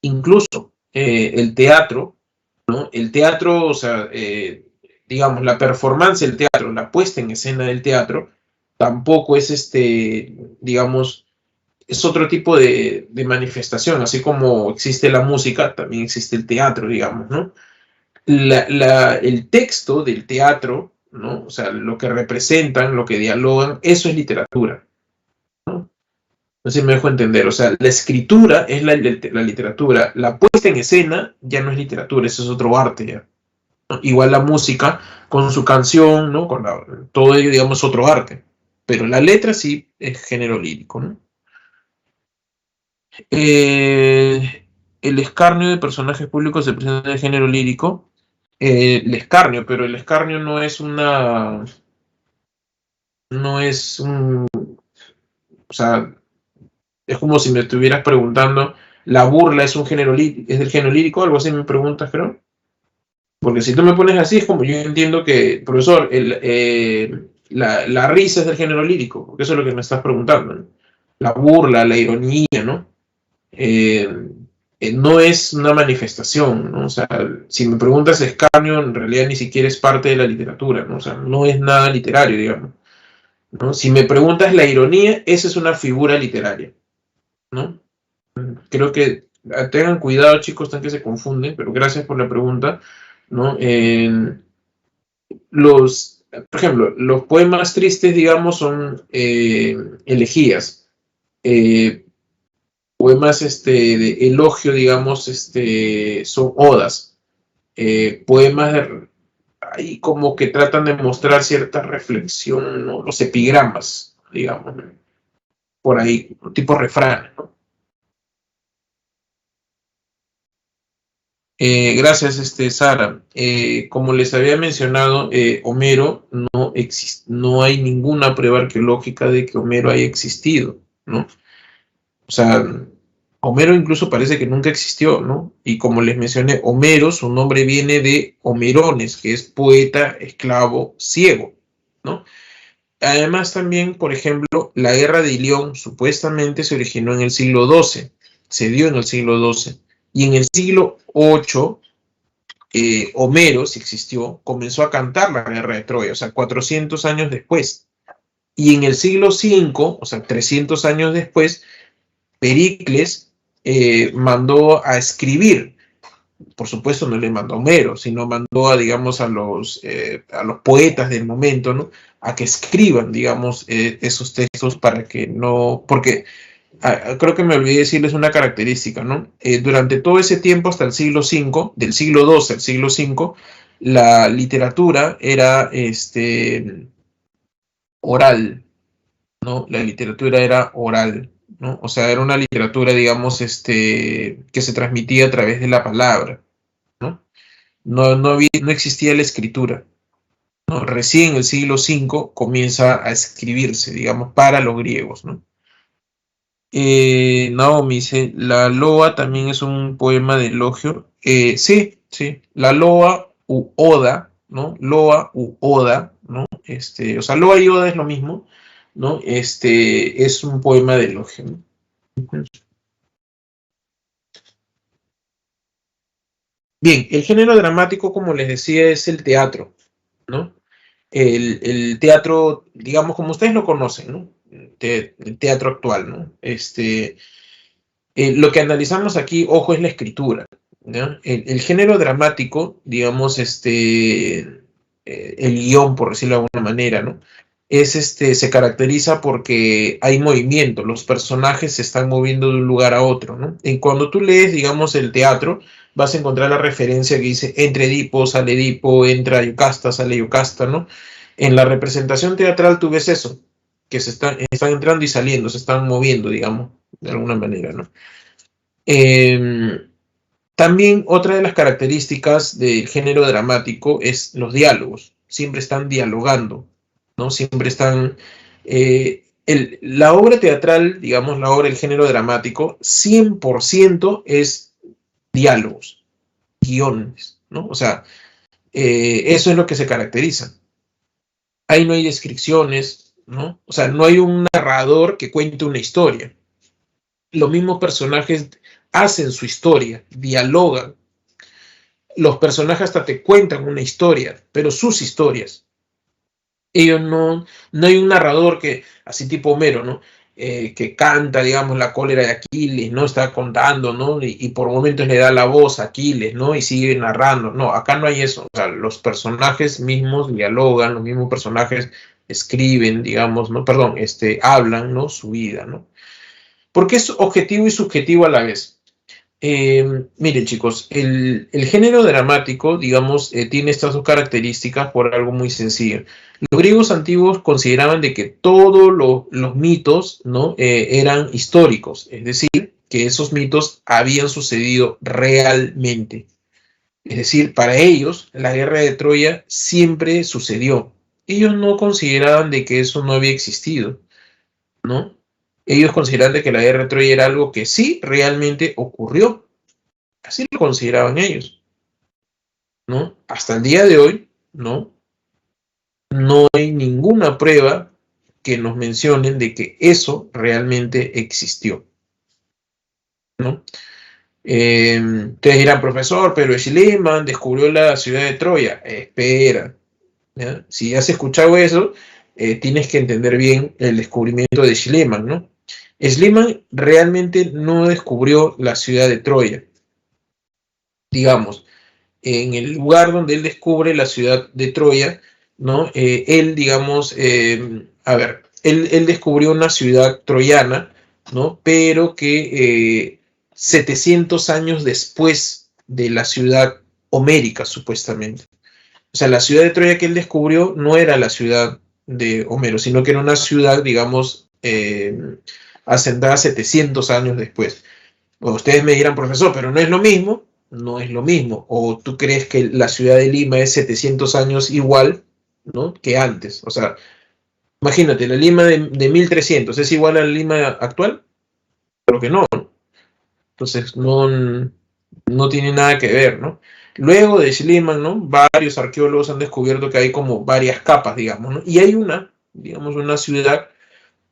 Incluso el teatro, ¿no? El teatro, o sea, digamos, la performance del teatro, la puesta en escena del teatro, tampoco es digamos, es otro tipo de manifestación, así como existe la música, también existe el teatro, digamos, ¿no? El texto del teatro, ¿no? O sea, lo que representan, lo que dialogan, eso es literatura, ¿no? No sé si me dejo entender, o sea, la escritura es la literatura, la puesta en escena ya no es literatura, eso es otro arte ya, ¿no? Igual la música con su canción, ¿no? Todo ello, digamos, es otro arte, pero la letra sí es género lírico, ¿no? El escarnio de personajes públicos se presenta en el género lírico. El escarnio, pero el escarnio no es un, o sea, es como si me estuvieras preguntando, ¿la burla es es del género lírico? Algo así me preguntas, creo. Porque si tú me pones así, es como yo entiendo que, profesor, la risa es del género lírico, porque eso es lo que me estás preguntando, ¿no? La burla, la ironía, ¿no? Eh, no es una manifestación, ¿no? O sea, si me preguntas escarnio, en realidad ni siquiera es parte de la literatura, ¿no? O sea, no es nada literario, digamos, ¿no? Si me preguntas la ironía, esa es una figura literaria, ¿no? Creo que tengan cuidado, chicos, están que se confunden, pero gracias por la pregunta, ¿no? Por ejemplo, los poemas tristes, digamos, son elegías. Eh, Poemas de elogio, digamos, son odas. Poemas ahí como que tratan de mostrar cierta reflexión, ¿no? Los epigramas, digamos, ¿no? Por ahí, tipo refrán, ¿no? Gracias, Sara. Como les había mencionado, Homero no hay ninguna prueba arqueológica de que Homero haya existido, ¿no? O sea, Homero incluso parece que nunca existió, ¿no? Y como les mencioné, Homero, su nombre viene de Homerones, que es poeta, esclavo, ciego, ¿no? Además también, por ejemplo, la guerra de Ilión supuestamente se originó en el siglo XII, se dio en el siglo XII, y en el siglo VIII, Homero, si existió, comenzó a cantar la guerra de Troya, o sea, 400 años después. Y en el siglo V, o sea, 300 años después, Pericles mandó a escribir, por supuesto no le mandó a Homero, sino mandó a, digamos, a los poetas del momento, ¿no? A que escriban, digamos, esos textos para que no, porque creo que me olvidé decirles una característica, ¿no? Durante todo ese tiempo, hasta el siglo V, del siglo XII al siglo V, la literatura era oral, ¿no? La literatura era oral, ¿no? O sea, era una literatura, digamos, que se transmitía a través de la palabra, ¿no? No existía la escritura, ¿no? Recién en el siglo V comienza a escribirse, digamos, para los griegos, ¿no? Naomi dice, la loa también es un poema de elogio. Sí, sí, la loa u oda, ¿no? Loa u oda, ¿no? O sea, loa y oda es lo mismo, ¿no? Es un poema de elogio, ¿no? Bien, el género dramático, como les decía, es el teatro, ¿no? El teatro, digamos, como ustedes lo conocen, ¿no? El teatro actual, ¿no? Lo que analizamos aquí, ojo, es la escritura, ¿no? El género dramático, digamos, el guión, por decirlo de alguna manera, ¿no? Se caracteriza porque hay movimiento, los personajes se están moviendo de un lugar a otro, ¿no? Y cuando tú lees, digamos, el teatro, vas a encontrar la referencia que dice entre Edipo, sale Edipo, entra Yocasta, sale Yocasta, ¿no? En la representación teatral tú ves eso, que están entrando y saliendo, se están moviendo, digamos, de alguna manera, ¿no? Eh, También otra de las características del género dramático es los diálogos. Siempre están dialogando, ¿no? Siempre están... la obra teatral, digamos, la obra del género dramático, 100% es diálogos, guiones, ¿no? O sea, eso es lo que se caracteriza. Ahí no hay descripciones, ¿no? O sea, no hay un narrador que cuente una historia. los mismos personajes hacen su historia, dialogan. Los personajes hasta te cuentan una historia, pero sus historias. Ellos no hay un narrador que, así tipo Homero, ¿no? Que canta, digamos, la cólera de Aquiles, ¿no? Está contando, ¿no? Y por momentos le da la voz a Aquiles, ¿no? Y sigue narrando. No, acá no hay eso. O sea, los personajes mismos dialogan, los mismos personajes escriben, digamos, ¿no? Perdón, hablan, ¿no? Su vida, ¿no? Porque es objetivo y subjetivo a la vez. Miren chicos, el género dramático, digamos, tiene estas dos características por algo muy sencillo. Los griegos antiguos consideraban de que todos los mitos, ¿no? Eran históricos, es decir, que esos mitos habían sucedido realmente. Es decir, para ellos la guerra de Troya siempre sucedió. Ellos no consideraban de que eso no había existido, ¿no? Ellos consideraban de que la guerra de Troya era algo que sí realmente ocurrió. Así lo consideraban ellos, ¿no? Hasta el día de hoy, ¿no? No hay ninguna prueba que nos mencionen de que eso realmente existió, ¿no? Ustedes dirán, profesor, pero Schliemann descubrió la ciudad de Troya. Espera, ¿ya? Si has escuchado eso, tienes que entender bien el descubrimiento de Schliemann, ¿no? Schliemann realmente no descubrió la ciudad de Troya. Digamos, en el lugar donde él descubre la ciudad de Troya, ¿no? Él, digamos, él descubrió una ciudad troyana, ¿no? Pero que 700 años después de la ciudad homérica, supuestamente. O sea, la ciudad de Troya que él descubrió no era la ciudad de Homero, sino que era una ciudad, digamos, asentada 700 años después. Ustedes me dirán, profesor, pero no es lo mismo. No es lo mismo. O tú crees que la ciudad de Lima es 700 años igual, ¿no? Que antes. O sea, imagínate, la Lima de 1300 es igual a la Lima actual, pero que no. Entonces, no tiene nada que ver, ¿no? Luego de Schliemann, ¿no? Varios arqueólogos han descubierto que hay como varias capas, digamos, ¿no? Y hay digamos, una ciudad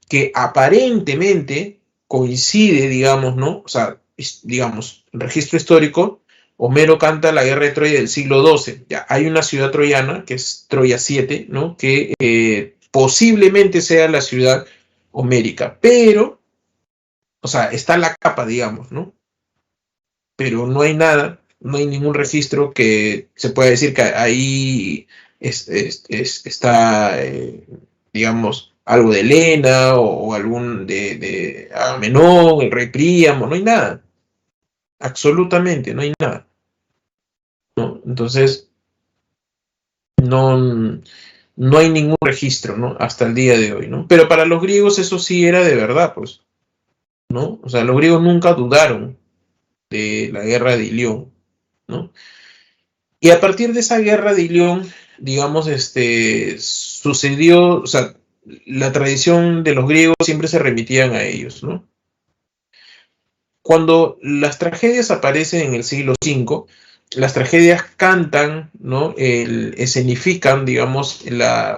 que aparentemente coincide, digamos, ¿no? O sea, digamos, el registro histórico, Homero canta la guerra de Troya del siglo XII. Ya, hay una ciudad troyana, que es Troya 7, ¿no? Que posiblemente sea la ciudad homérica, pero, o sea, está la capa, digamos, ¿no? Pero no hay nada, no hay ningún registro que se pueda decir que ahí está, digamos, algo de Helena o algún de Agamenón, el rey Príamo, no hay nada, absolutamente no hay nada, ¿no? Entonces, no hay ningún registro, ¿no? Hasta el día de hoy, ¿no? Pero para los griegos eso sí era de verdad, pues, ¿no? O sea, los griegos nunca dudaron de la guerra de Ilión, ¿no? Y a partir de esa guerra de Ilión, digamos, sucedió, o sea, la tradición de los griegos siempre se remitían a ellos, ¿no? Cuando las tragedias aparecen en el siglo V, las tragedias cantan, ¿no? Escenifican, digamos,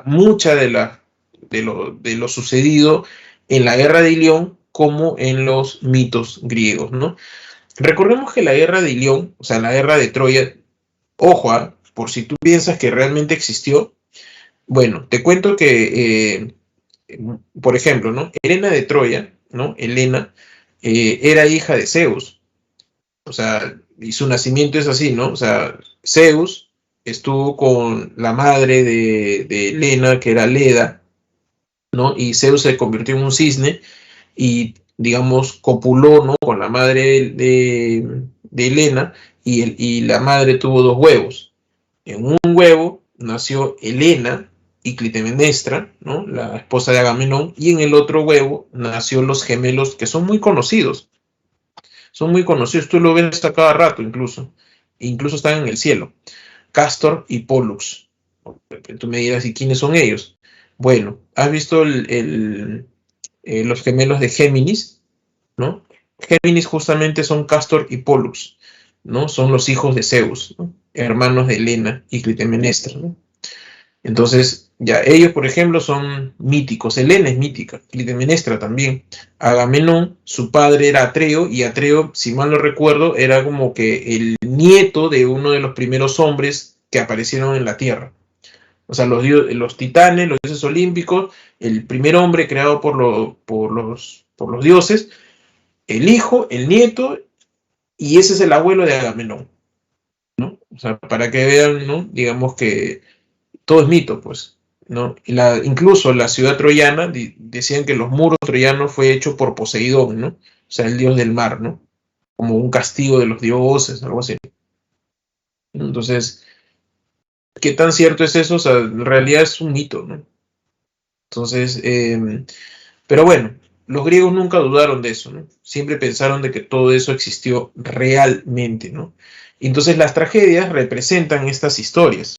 mucha de lo sucedido en la guerra de Ilión como en los mitos griegos, ¿no? Recordemos que la guerra de Ilión, o sea, la guerra de Troya, ojo, por si tú piensas que realmente existió, bueno, te cuento que, por ejemplo, ¿no? Helena de Troya, ¿no? Helena era hija de Zeus, o sea, y su nacimiento es así, ¿no? O sea, Zeus estuvo con la madre de Helena, que era Leda, ¿no? Y Zeus se convirtió en un cisne y, digamos, copuló, ¿no? Con la madre de Helena y la madre tuvo dos huevos. En un huevo nació Helena y Clitemnestra, ¿no? La esposa de Agamenón, y en el otro huevo nació los gemelos que son muy conocidos. Son muy conocidos, tú lo ves a cada rato incluso están en el cielo. Castor y Pollux. Tú me dirás, ¿y quiénes son ellos? Bueno, ¿has visto los gemelos de Géminis? ¿No? Géminis justamente son Castor y Pollux, ¿no? Son los hijos de Zeus, ¿no? Hermanos de Helena y Clitemnestra, ¿no? Entonces, Ya, ellos, por ejemplo, son míticos. Helena es mítica, Clitemnestra también. Agamenón, su padre era Atreo, y Atreo, si mal no recuerdo, era como que el nieto de uno de los primeros hombres que aparecieron en la Tierra. O sea, los titanes, los dioses olímpicos, el primer hombre creado por los dioses, el hijo, el nieto, y ese es el abuelo de Agamenón, ¿no? O sea, para que vean, ¿no? Digamos que todo es mito, pues, ¿no? Incluso la ciudad troyana, decían que los muros troyanos fue hecho por Poseidón, ¿no? O sea, el dios del mar, ¿no? Como un castigo de los dioses, algo así. Entonces, ¿qué tan cierto es eso? O sea, en realidad es un mito, ¿no? Entonces, pero bueno, los griegos nunca dudaron de eso, ¿no? Siempre pensaron de que todo eso existió realmente, ¿no? Y entonces las tragedias representan estas historias,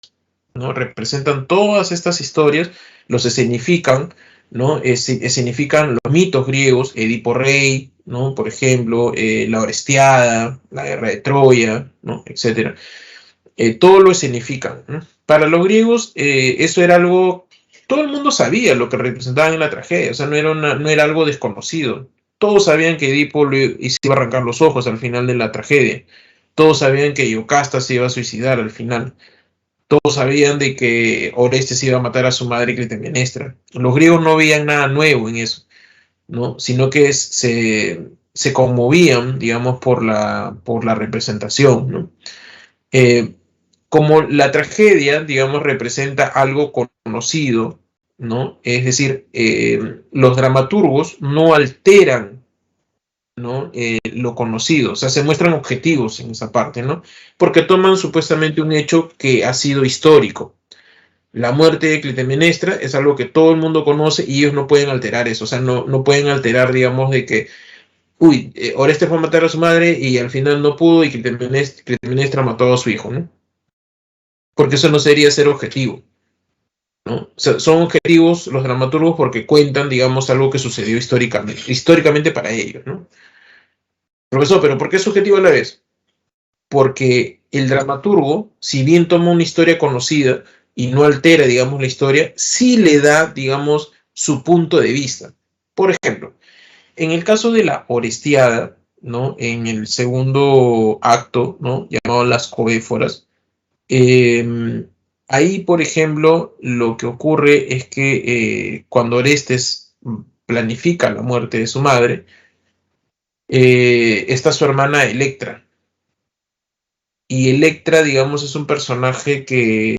¿no? Representan todas estas historias, los escenifican, ¿no? Escenifican los mitos griegos, Edipo Rey, ¿no? Por ejemplo, la Orestiada, la guerra de Troya, ¿no? Etcétera. Todo lo escenifican, ¿no? Para los griegos eso era algo, todo el mundo sabía lo que representaban en la tragedia, o sea, no era algo desconocido. Todos sabían que Edipo se iba a arrancar los ojos al final de la tragedia. Todos sabían que Yocasta se iba a suicidar al final. Todos sabían de que Orestes iba a matar a su madre Clitemnestra. Los griegos no veían nada nuevo en eso, ¿no? Sino que se conmovían, digamos, por la representación, ¿no? Eh, Como la tragedia, digamos, representa algo conocido, ¿no? Es decir, los dramaturgos no alteran, ¿no? Lo conocido, o sea, se muestran objetivos en esa parte, ¿no? Porque toman supuestamente un hecho que ha sido histórico. La muerte de Clitemnestra es algo que todo el mundo conoce y ellos no pueden alterar eso, o sea, no pueden alterar, digamos, de que, uy, Orestes fue a matar a su madre y al final no pudo y Clitemnestra mató a su hijo, ¿no? Porque eso no sería ser objetivo, ¿no? O sea, son objetivos los dramaturgos porque cuentan, digamos, algo que sucedió históricamente para ellos, ¿no? Profesor, pero ¿por qué es subjetivo a la vez? Porque el dramaturgo, si bien toma una historia conocida y no altera, digamos, la historia, sí le da, digamos, su punto de vista. Por ejemplo, en el caso de la Orestiada, ¿no? En el segundo acto, ¿no? Llamado Las Coéforas, ahí, por ejemplo, lo que ocurre es que cuando Orestes planifica la muerte de su madre, está su hermana Electra. Y Electra, digamos, es un personaje que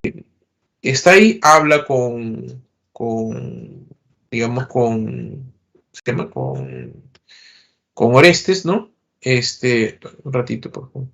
está ahí, habla digamos, ¿se llama? Con Orestes, ¿no? Un ratito, por favor.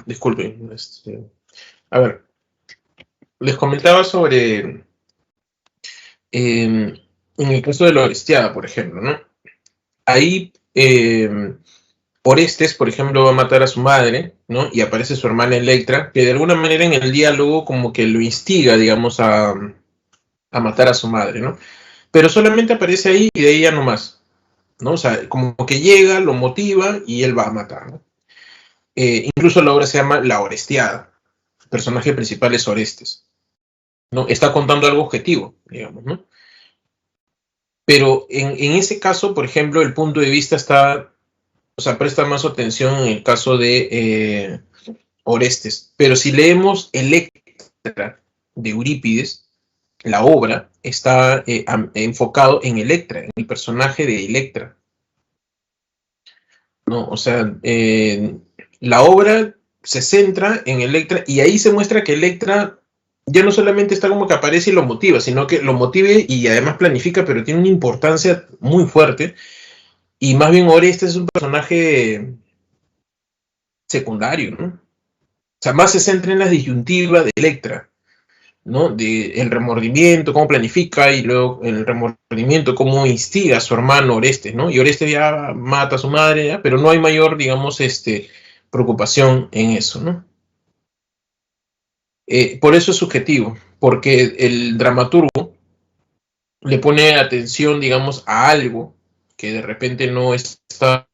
Disculpen. A ver, les comentaba sobre en el caso de la Orestiada, por ejemplo, ¿no? Ahí Orestes, por ejemplo, va a matar a su madre, ¿no? Y aparece su hermana Electra, que de alguna manera en el diálogo como que lo instiga, digamos, a matar a su madre, ¿no? Pero solamente aparece ahí y de ahí ya no más, ¿no? O sea, como que llega, lo motiva y él va a matar, ¿no? Incluso la obra se llama La Orestiada. El personaje principal es Orestes, ¿no? Está contando algo objetivo, digamos, ¿no? Pero en ese caso, por ejemplo, el punto de vista está, o sea, presta más atención en el caso de Orestes. Pero si leemos Electra de Eurípides, la obra está enfocado en Electra, en el personaje de Electra, ¿no? O sea, la obra se centra en Electra y ahí se muestra que Electra ya no solamente está como que aparece y lo motiva, sino que lo motive y además planifica, pero tiene una importancia muy fuerte. Y más bien Orestes es un personaje secundario, ¿no? O sea, más se centra en la disyuntiva de Electra, ¿no? De el remordimiento, cómo planifica, y luego el remordimiento, cómo instiga a su hermano Orestes, ¿no? Y Orestes ya mata a su madre, ¿ya? Pero no hay mayor, digamos, preocupación en eso, ¿no? Por eso es subjetivo, porque el dramaturgo le pone atención, digamos, a algo que de repente no estaba,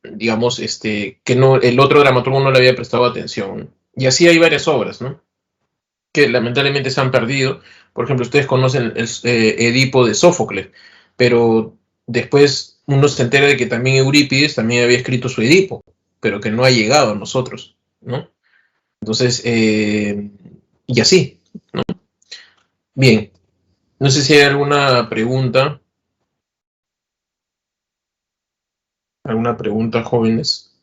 digamos, que no, el otro dramaturgo no le había prestado atención. Y así hay varias obras, ¿no? Que lamentablemente se han perdido. Por ejemplo, ustedes conocen el Edipo de Sófocles, pero después uno se entera de que también Eurípides también había escrito su Edipo, pero que no ha llegado a nosotros, ¿no? Entonces, y así, ¿no? Bien, no sé si hay alguna pregunta, jóvenes.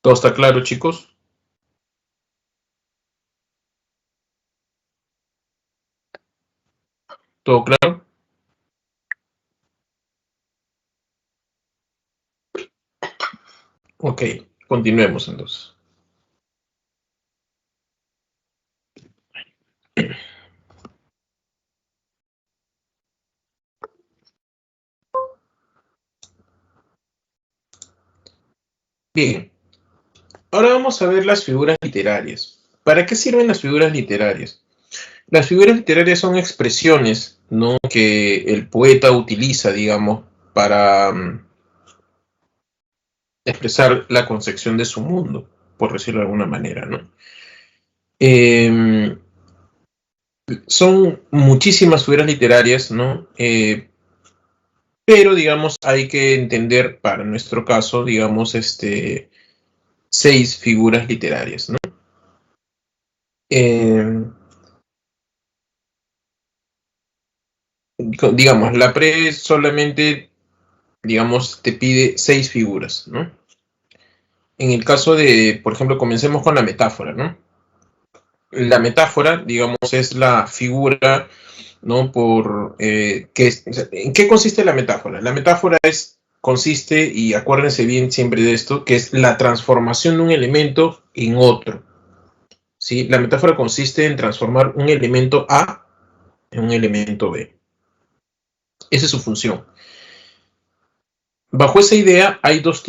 ¿Todo está claro, chicos? ¿Todo claro? Ok, continuemos entonces. Bien, ahora vamos a ver las figuras literarias. ¿Para qué sirven las figuras literarias? Las figuras literarias son expresiones, ¿no?, que el poeta utiliza, digamos, para expresar la concepción de su mundo, por decirlo de alguna manera, ¿no? Eh, Son muchísimas figuras literarias, ¿no? Pero, digamos, hay que entender, para nuestro caso, digamos, 6 figuras literarias, ¿no? Eh, digamos, la pre solamente, digamos, te pide 6 figuras, ¿no? En el caso de, por ejemplo, comencemos con la metáfora, ¿no? La metáfora, digamos, es la figura, ¿no? ¿En qué consiste la metáfora? La metáfora consiste, y acuérdense bien siempre de esto, que es la transformación de un elemento en otro, ¿sí? La metáfora consiste en transformar un elemento A en un elemento B. Esa es su función. Bajo esa idea hay dos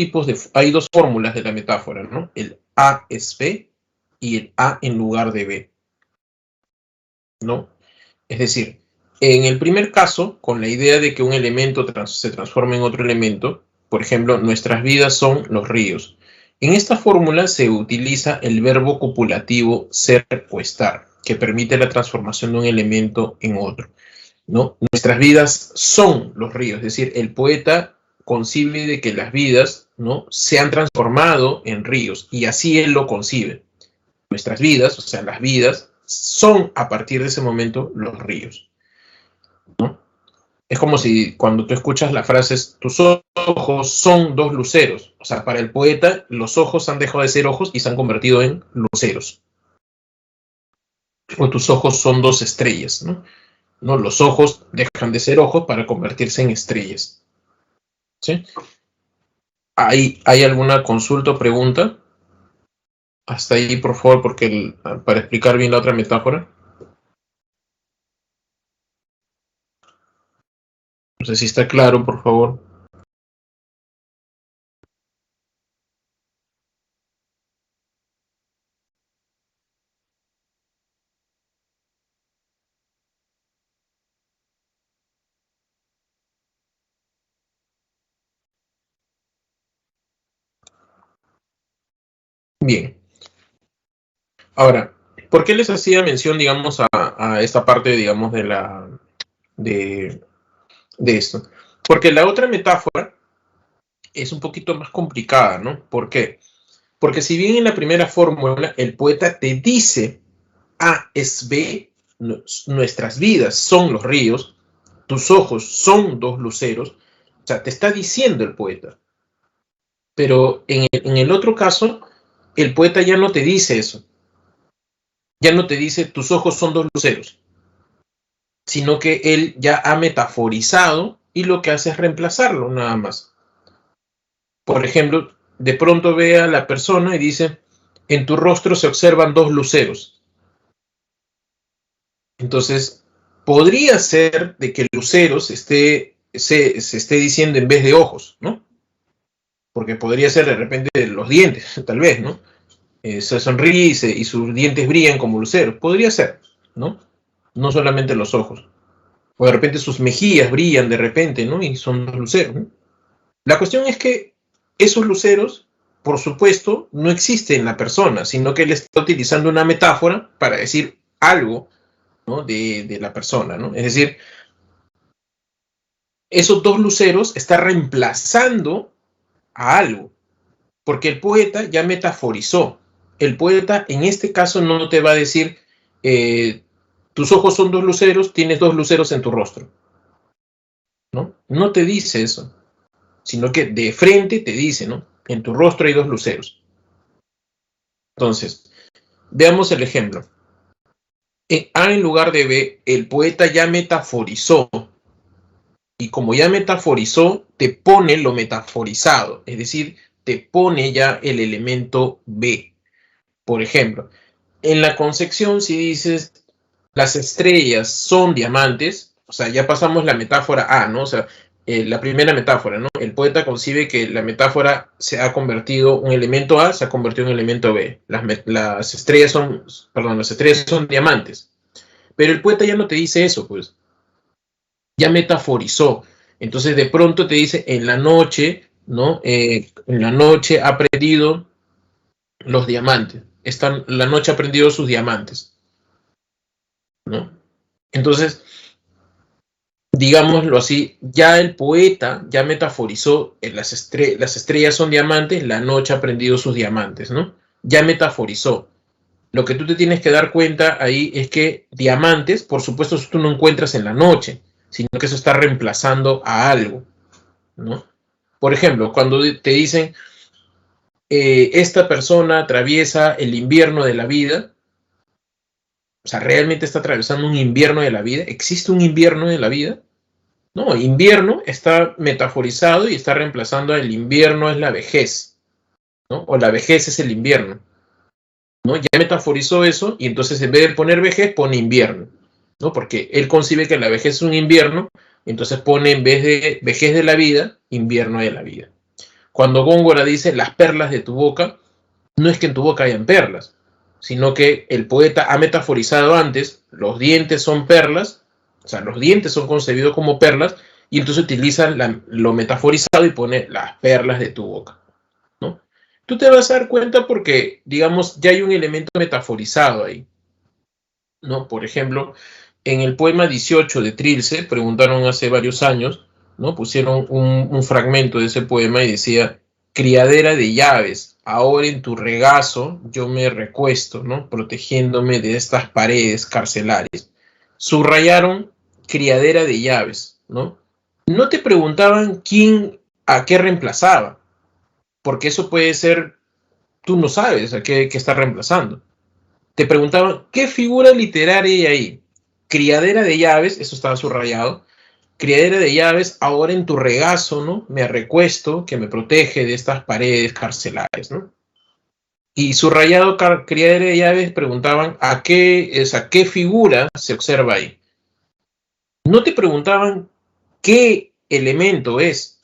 fórmulas de la metáfora, ¿no? El A es B y el A en lugar de B, ¿no? Es decir, en el primer caso, con la idea de que un elemento se transforma en otro elemento, por ejemplo, nuestras vidas son los ríos. En esta fórmula se utiliza el verbo copulativo ser o estar, que permite la transformación de un elemento en otro, ¿no? Nuestras vidas son los ríos, es decir, el poeta concibe de que las vidas, ¿no?, se han transformado en ríos, y así él lo concibe. Nuestras vidas, o sea, las vidas, son a partir de ese momento los ríos, ¿no? Es como si cuando tú escuchas la frase, tus ojos son dos luceros. O sea, para el poeta, los ojos han dejado de ser ojos y se han convertido en luceros. O tus ojos son dos estrellas, ¿no? ¿No? Los ojos dejan de ser ojos para convertirse en estrellas, ¿sí? ¿Hay alguna consulta o pregunta? Hasta ahí, por favor, porque para explicar bien la otra metáfora. No sé si está claro, por favor. Bien. Ahora, ¿por qué les hacía mención, digamos, a esta parte, digamos, de, de esto? Porque la otra metáfora es un poquito más complicada, ¿no? ¿Por qué? Porque si bien en la primera fórmula el poeta te dice A es B, nuestras vidas son los ríos, tus ojos son dos luceros, o sea, te está diciendo el poeta. Pero en el otro caso, el poeta ya no te dice eso. Ya no te dice tus ojos son dos luceros, sino que él ya ha metaforizado y lo que hace es reemplazarlo nada más. Por ejemplo, de pronto ve a la persona y dice, en tu rostro se observan dos luceros. Entonces, podría ser de que luceros se esté diciendo en vez de ojos, ¿no? Porque podría ser de repente los dientes, tal vez, ¿no? Se sonríe y sus dientes brillan como luceros. Podría ser, ¿no? No solamente los ojos. O de repente sus mejillas brillan de repente, ¿no? Y son luceros, ¿no? La cuestión es que esos luceros, por supuesto, no existen en la persona, sino que él está utilizando una metáfora para decir algo, ¿no? de la persona, ¿no? Es decir, esos dos luceros están reemplazando a algo, porque el poeta ya metaforizó. El poeta en este caso no te va a decir, tus ojos son dos luceros, tienes dos luceros en tu rostro. ¿No? No te dice eso, sino que de frente te dice, ¿no? En tu rostro hay dos luceros. Entonces, veamos el ejemplo. En A en lugar de B, el poeta ya metaforizó. Y como ya metaforizó, te pone lo metaforizado. Es decir, te pone ya el elemento B. Por ejemplo, en la concepción, si dices las estrellas son diamantes, o sea, ya pasamos la metáfora A, ¿no? O sea, la primera metáfora, ¿no? El poeta concibe que la metáfora se ha convertido, un elemento A se ha convertido en un elemento B. Las estrellas son diamantes. Pero el poeta ya no te dice eso, pues. Ya metaforizó. Entonces, de pronto te dice, en la noche, ¿no? En la noche ha perdido los diamantes. La noche ha prendido sus diamantes, ¿no? Entonces, digámoslo así, ya el poeta ya metaforizó, las estrellas son diamantes, la noche ha prendido sus diamantes, ¿no? Ya metaforizó. Lo que tú te tienes que dar cuenta ahí es que diamantes, por supuesto, tú no encuentras en la noche, sino que eso está reemplazando a algo, ¿no? Por ejemplo, cuando te dicen, esta persona atraviesa el invierno de la vida, o sea, ¿realmente está atravesando un invierno de la vida? ¿Existe un invierno de la vida? No, invierno está metaforizado y está reemplazando el invierno es la vejez, ¿no? O la vejez es el invierno, ¿no? Ya metaforizó eso y entonces en vez de poner vejez pone invierno, ¿no? Porque él concibe que la vejez es un invierno, entonces pone en vez de vejez de la vida, invierno de la vida. Cuando Góngora dice las perlas de tu boca, no es que en tu boca hayan perlas, sino que el poeta ha metaforizado antes, los dientes son perlas, o sea, los dientes son concebidos como perlas, y entonces utiliza lo metaforizado y pone las perlas de tu boca, ¿no? Tú te vas a dar cuenta porque, digamos, ya hay un elemento metaforizado ahí, ¿no? Por ejemplo, en el poema 18 de Trilce, preguntaron hace varios años, ¿no? Pusieron un fragmento de ese poema y decía, criadera de llaves, ahora en tu regazo yo me recuesto, ¿no? Protegiéndome de estas paredes carcelarias. Subrayaron criadera de llaves, ¿no? No te preguntaban quién a qué reemplazaba, porque eso puede ser, tú no sabes a qué está reemplazando. Te preguntaban, ¿qué figura literaria hay ahí? Criadera de llaves, eso estaba subrayado. Criadera de llaves, ahora en tu regazo, ¿no? Me recuesto, que me protege de estas paredes carcelarias, ¿no? Y subrayado criadera de llaves, preguntaban, ¿qué figura se observa ahí? No te preguntaban qué elemento es,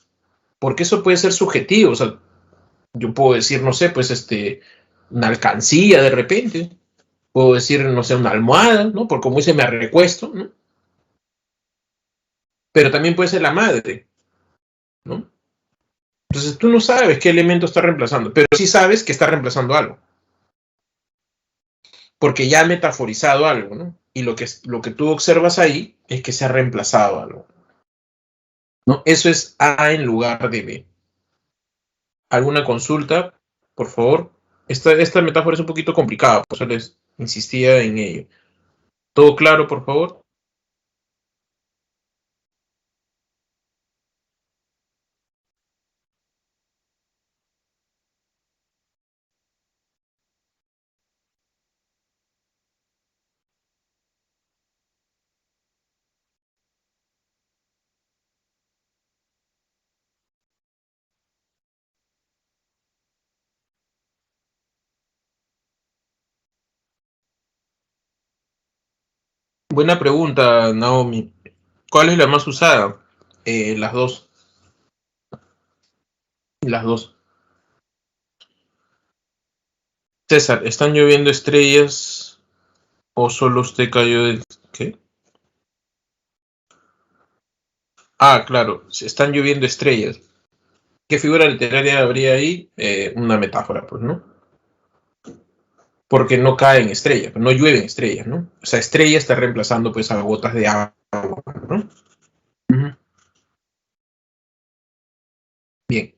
porque eso puede ser subjetivo. O sea, yo puedo decir, no sé, pues una alcancía de repente. Puedo decir, no sé, una almohada, ¿no? Porque como dice, me recuesto, ¿no? Pero también puede ser la madre, ¿no? Entonces tú no sabes qué elemento está reemplazando, pero sí sabes que está reemplazando algo. Porque ya ha metaforizado algo, ¿no? Y lo que tú observas ahí es que se ha reemplazado algo, ¿no? Eso es A en lugar de B. ¿Alguna consulta? Por favor. Esta metáfora es un poquito complicada, por eso insistía en ello. ¿Todo claro, por favor? Buena pregunta, Naomi. ¿Cuál es la más usada? Las dos. Las dos. César, ¿están lloviendo estrellas o solo usted cayó del... ¿Qué? Ah, claro, están lloviendo estrellas. ¿Qué figura literaria habría ahí? Una metáfora, pues, ¿no? Porque no caen estrellas, no llueven estrellas, ¿no? O sea, estrella está reemplazando, pues, a gotas de agua, ¿no? Ujú. Bien.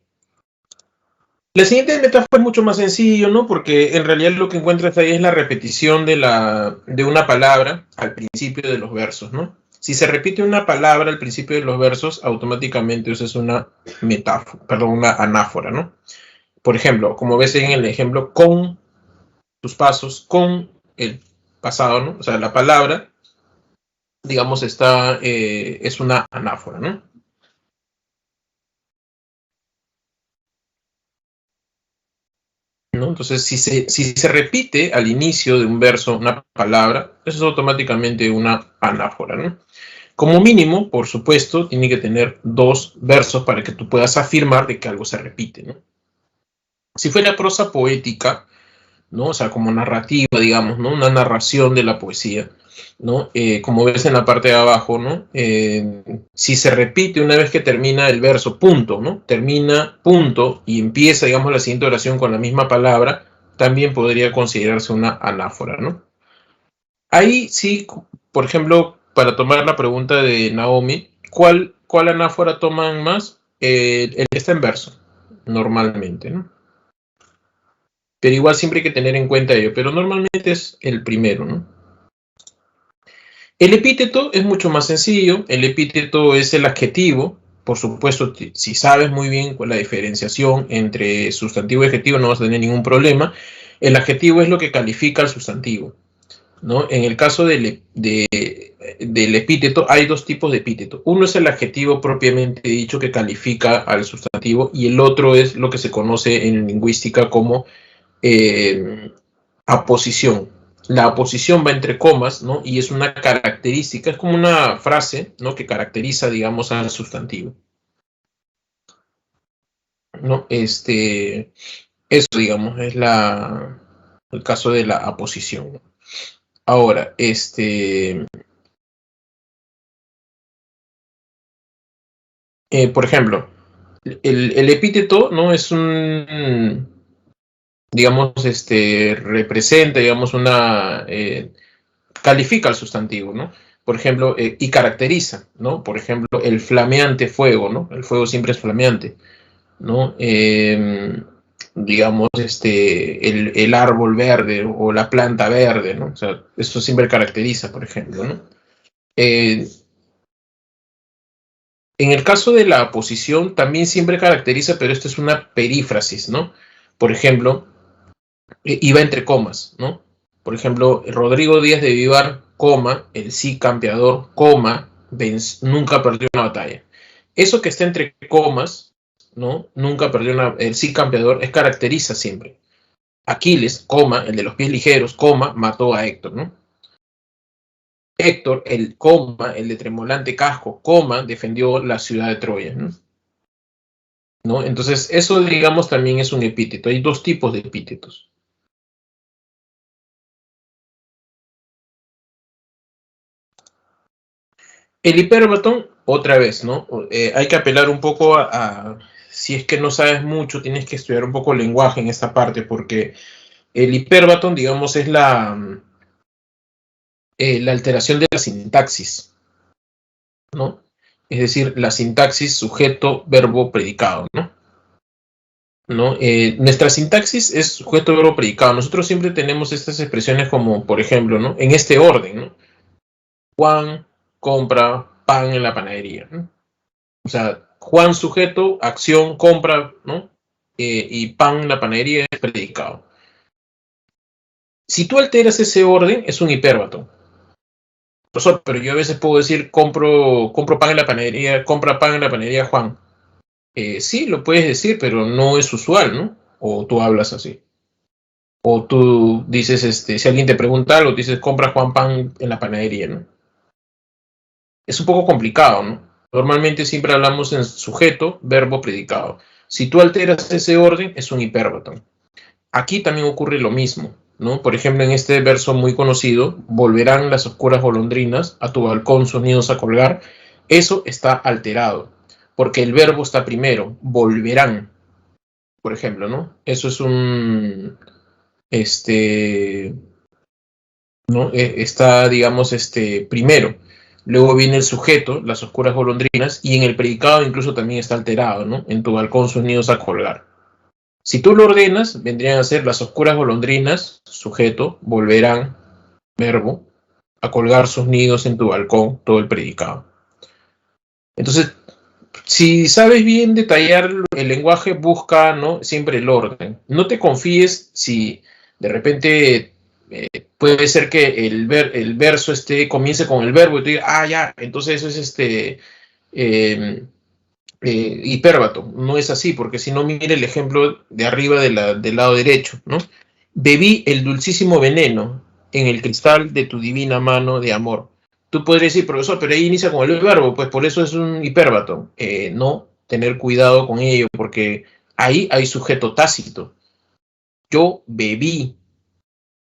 La siguiente metáfora es mucho más sencillo, ¿no? Porque en realidad lo que encuentras ahí es la repetición de una palabra al principio de los versos, ¿no? Si se repite una palabra al principio de los versos, automáticamente eso es una metáfora, perdón, una anáfora, ¿no? Por ejemplo, como ves en el ejemplo, con tus pasos, con el pasado, ¿no? O sea, la palabra, digamos, es una anáfora, ¿no? ¿No? Entonces, si se repite al inicio de un verso una palabra, eso es automáticamente una anáfora, ¿no? Como mínimo, por supuesto, tiene que tener dos versos para que tú puedas afirmar de que algo se repite, ¿no? Si fuera prosa poética, ¿no? O sea, como narrativa, digamos, ¿no? Una narración de la poesía, ¿no? Como ves en la parte de abajo, ¿no? Si se repite una vez que termina el verso, punto, ¿no? Termina, punto, y empieza, digamos, la siguiente oración con la misma palabra, también podría considerarse una anáfora, ¿no? Ahí sí, por ejemplo, para tomar la pregunta de Naomi, ¿cuál anáfora toman más? El que está en verso, normalmente, ¿no? Pero igual siempre hay que tener en cuenta ello, pero normalmente es el primero, ¿no? El epíteto es mucho más sencillo, el epíteto es el adjetivo, por supuesto, si sabes muy bien la diferenciación entre sustantivo y adjetivo no vas a tener ningún problema, el adjetivo es lo que califica al sustantivo, ¿no? En el caso del epíteto hay dos tipos de epíteto, uno es el adjetivo propiamente dicho que califica al sustantivo y el otro es lo que se conoce en lingüística como eh, aposición. La aposición va entre comas, ¿no? Y es una característica, es como una frase, ¿no? Que caracteriza, digamos, al sustantivo, ¿no? Eso, digamos, es el caso de la aposición. Ahora, por ejemplo, el epíteto, ¿no? Es digamos, representa, digamos, califica al sustantivo, ¿no? Por ejemplo, y caracteriza, ¿no? Por ejemplo, el flameante fuego, ¿no? El fuego siempre es flameante, ¿no? Digamos, el árbol verde o la planta verde, ¿no? O sea, eso siempre caracteriza, por ejemplo, ¿no? Eh, en el caso de la posición, también siempre caracteriza, pero esto es una perífrasis, ¿no? Por ejemplo, iba entre comas, ¿no? Por ejemplo, Rodrigo Díaz de Vivar, coma, el sí campeador, coma, nunca perdió una batalla. Eso que está entre comas, ¿no? Nunca perdió el sí campeador, es caracteriza siempre. Aquiles, coma, el de los pies ligeros, coma, mató a Héctor, ¿no? Héctor, el coma, el de tremolante casco, coma, defendió la ciudad de Troya, ¿no? ¿No? Entonces, eso, digamos, también es un epíteto. Hay dos tipos de epítetos. El hiperbatón, otra vez, ¿no? Hay que apelar un poco si es que no sabes mucho, tienes que estudiar un poco el lenguaje en esta parte, porque el hiperbatón, digamos, es la alteración de la sintaxis, ¿no? Es decir, la sintaxis sujeto, verbo, predicado, ¿no? ¿no? Nuestra sintaxis es sujeto, verbo, predicado. Nosotros siempre tenemos estas expresiones como, por ejemplo, ¿no? En este orden, ¿no? Juan compra pan en la panadería, ¿no? O sea, Juan sujeto, acción, compra, ¿no? Y pan en la panadería es predicado. Si tú alteras ese orden, es un hipérbato. Pero yo a veces puedo decir, compro pan en la panadería, compra pan en la panadería Juan. Sí, lo puedes decir, pero no es usual, ¿no? O tú hablas así. O tú dices, si alguien te pregunta algo, dices, compra Juan pan en la panadería, ¿no? Es un poco complicado, ¿no? Normalmente siempre hablamos en sujeto, verbo, predicado. Si tú alteras ese orden, es un hipérbato. Aquí también ocurre lo mismo, ¿no? Por ejemplo, en este verso muy conocido, volverán las oscuras golondrinas a tu balcón sus nidos a colgar. Eso está alterado, porque el verbo está primero, volverán, por ejemplo, ¿no? Eso es un, ¿no? Está, digamos, primero. Luego viene el sujeto, las oscuras golondrinas, y en el predicado incluso también está alterado, ¿no? En tu balcón sus nidos a colgar. Si tú lo ordenas, vendrían a ser las oscuras golondrinas, sujeto, volverán, verbo, a colgar sus nidos en tu balcón, todo el predicado. Entonces, si sabes bien detallar el lenguaje, busca, ¿no? Siempre el orden. No te confíes si de repente puede ser que el verso comience con el verbo y tú digas, ya, entonces eso es eh, hipérbato. No es así, porque si no, mire el ejemplo de arriba del lado derecho, ¿no? Bebí el dulcísimo veneno en el cristal de tu divina mano de amor. Tú podrías decir, profesor, pero ahí inicia con el verbo, pues por eso es un hipérbato. No, tener cuidado con ello, porque ahí hay sujeto tácito. Yo bebí,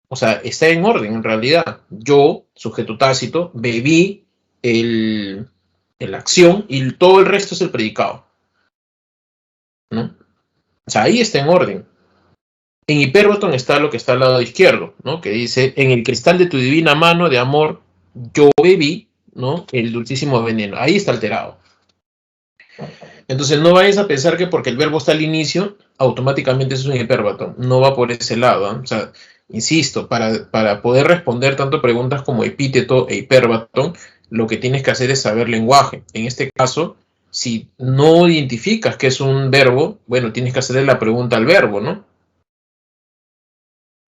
o sea, está en orden en realidad. Yo, sujeto tácito, bebí la acción y todo el resto es el predicado, ¿no? O sea, ahí está en orden. En hipérbaton está lo que está al lado izquierdo, ¿no? Que dice, en el cristal de tu divina mano de amor, yo bebí, ¿no? El dulcísimo veneno. Ahí está alterado. Entonces no vayas a pensar que porque el verbo está al inicio, automáticamente es un hipérbaton. No va por ese lado, ¿eh? O sea, insisto, para poder responder tanto preguntas como epíteto e hipérbaton, lo que tienes que hacer es saber lenguaje. En este caso, si no identificas que es un verbo, bueno, tienes que hacerle la pregunta al verbo, ¿no?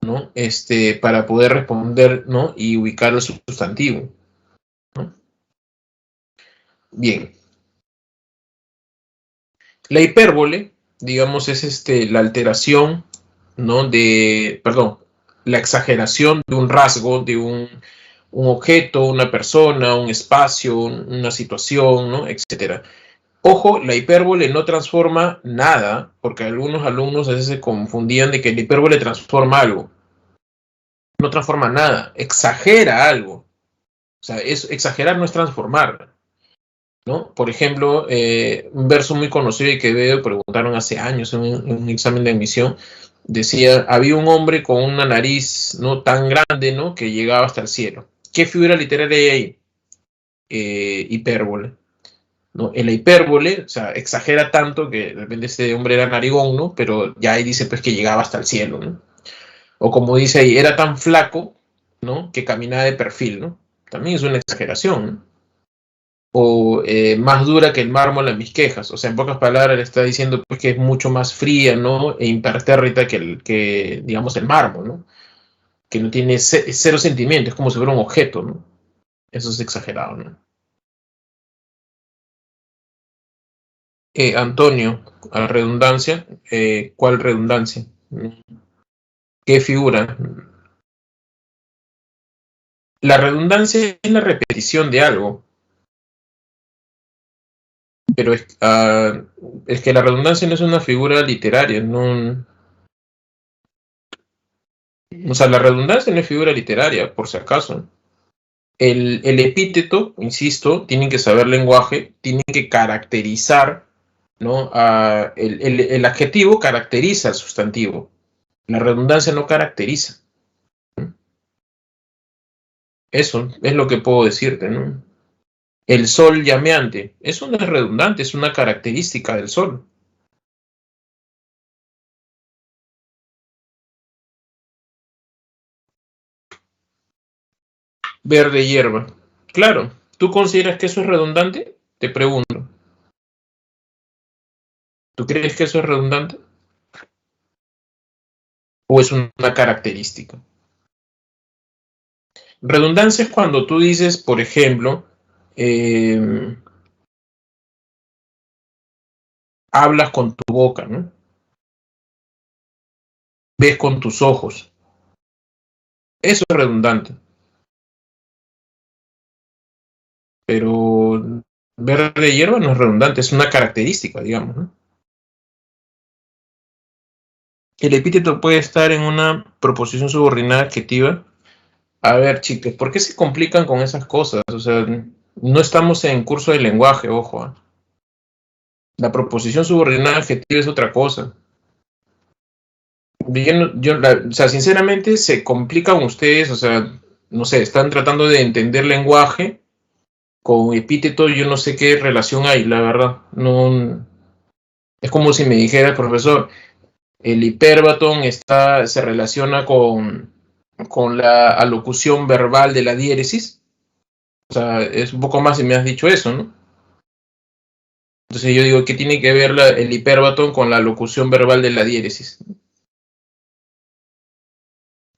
¿No? Para poder responder, ¿no? Y ubicar el sustantivo, ¿no? Bien. La hipérbole, digamos, es la alteración, ¿no? Perdón, la exageración de un rasgo, de un objeto, una persona, un espacio, una situación, ¿no? Etcétera. Ojo, la hipérbole no transforma nada, porque algunos alumnos a veces se confundían de que la hipérbole transforma algo. No transforma nada, exagera algo. O sea, exagerar no es transformar, ¿no? Por ejemplo, un verso muy conocido y que veo, preguntaron hace años en un examen de admisión, decía, había un hombre con una nariz, ¿no? Tan grande, ¿no? Que llegaba hasta el cielo. ¿Qué figura literaria hay ahí? Hipérbole, ¿no? En la hipérbole, o sea, exagera tanto que de repente este hombre era narigón, ¿no? Pero ya ahí dice pues que llegaba hasta el cielo, ¿no? O como dice ahí, era tan flaco, ¿no? Que caminaba de perfil, ¿no? También es una exageración, ¿no? O más dura que el mármol en mis quejas. O sea, en pocas palabras le está diciendo pues, que es mucho más fría, ¿no? E impertérrita que digamos, el mármol, ¿no? Que no tiene cero sentimiento, es como si fuera un objeto, ¿no? Eso es exagerado, ¿no? Antonio, a redundancia, ¿cuál redundancia? ¿Qué figura? La redundancia es la repetición de algo, pero es que la redundancia no es una figura literaria, no, o sea, la redundancia no es figura literaria, por si acaso. El epíteto, insisto, tienen que saber lenguaje, tienen que caracterizar, ¿no? El adjetivo caracteriza al sustantivo. La redundancia no caracteriza. Eso es lo que puedo decirte, ¿no? El sol llameante, eso no es redundante, es una característica del sol. Verde hierba. Claro, ¿tú consideras que eso es redundante? Te pregunto. ¿Tú crees que eso es redundante? ¿O es una característica? Redundancia es cuando tú dices, por ejemplo, eh, hablas con tu boca, ¿no? Ves con tus ojos. Eso es redundante. Pero verde hierba no es redundante, es una característica, digamos, ¿no? El epíteto puede estar en una proposición subordinada adjetiva. A ver, chicos, ¿por qué se complican con esas cosas? O sea, no estamos en curso de lenguaje, ojo. La proposición subordinada adjetiva es otra cosa. O sea, sinceramente se complican ustedes, o sea, no sé, están tratando de entender lenguaje con epíteto, yo no sé qué relación hay, la verdad. No, es como si me dijera, profesor, el hipérbaton se relaciona con la alocución verbal de la diéresis. O sea, es un poco más si me has dicho eso, ¿no? Entonces yo digo, ¿qué tiene que ver el hipérbaton con la locución verbal de la diéresis?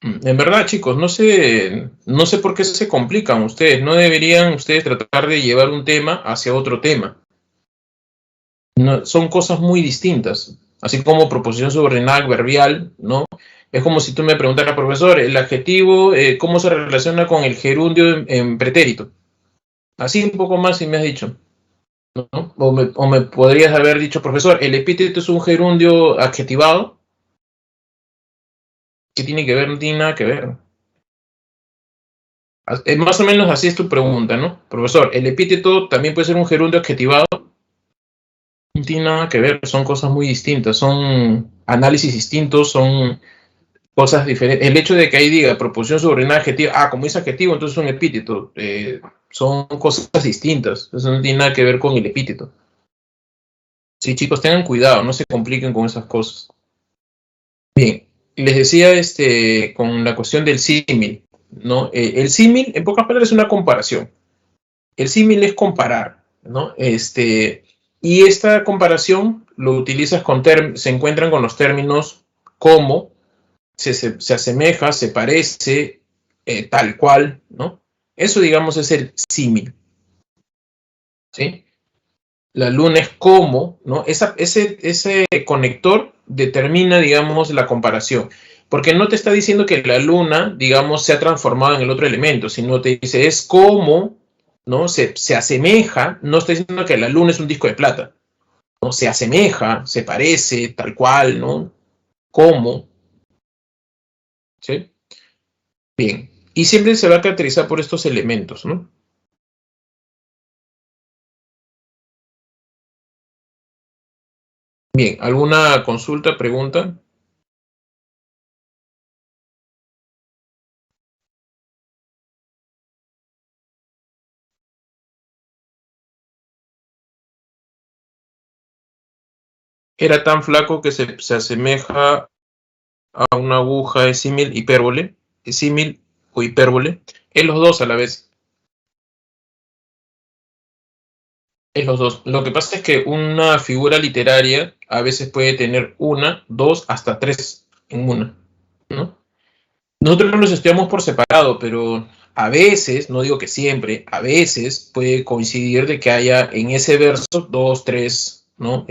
En verdad, chicos, no sé por qué se complican ustedes. No deberían ustedes tratar de llevar un tema hacia otro tema. No, son cosas muy distintas. Así como proposición subordinada adverbial, ¿no? Es como si tú me preguntaras, profesor, el adjetivo, ¿cómo se relaciona con el gerundio en pretérito? Así un poco más si me has dicho, ¿no? O me podrías haber dicho, profesor, el epíteto es un gerundio adjetivado. ¿Qué tiene que ver? No tiene nada que ver. Más o menos así es tu pregunta, ¿no? Profesor, ¿el epíteto también puede ser un gerundio adjetivado? No tiene nada que ver, son cosas muy distintas, son análisis distintos, son cosas diferentes. El hecho de que ahí diga proposición subordinada adjetiva, como es adjetivo, entonces es un epíteto. Son cosas distintas, eso no tiene nada que ver con el epíteto. Sí, chicos, tengan cuidado, no se compliquen con esas cosas. Bien, les decía con la cuestión del símil, ¿no? El símil, en pocas palabras, es una comparación. El símil es comparar, ¿no? Y esta comparación lo utilizas se encuentran con los términos como, se asemeja, se parece, tal cual, ¿no? Eso, digamos, es el símil, ¿sí? La luna es como, ¿no? Ese conector determina, digamos, la comparación. Porque no te está diciendo que la luna, digamos, se ha transformado en el otro elemento, sino te dice es como, ¿no? Se asemeja, no está diciendo que la luna es un disco de plata, ¿no? Se asemeja, se parece, tal cual, ¿no? Como, ¿sí? Bien. Y siempre se va a caracterizar por estos elementos, ¿no? Bien, ¿alguna consulta, pregunta? Era tan flaco que se asemeja a una aguja, es símil hipérbole, es símil o hipérbole, es los dos a la vez, es los dos. Lo que pasa es que una figura literaria a veces puede tener una, dos, hasta tres en una, ¿no? Nosotros los estudiamos por separado, pero a veces, no digo que siempre, a veces puede coincidir de que haya en ese verso dos, tres, ¿no?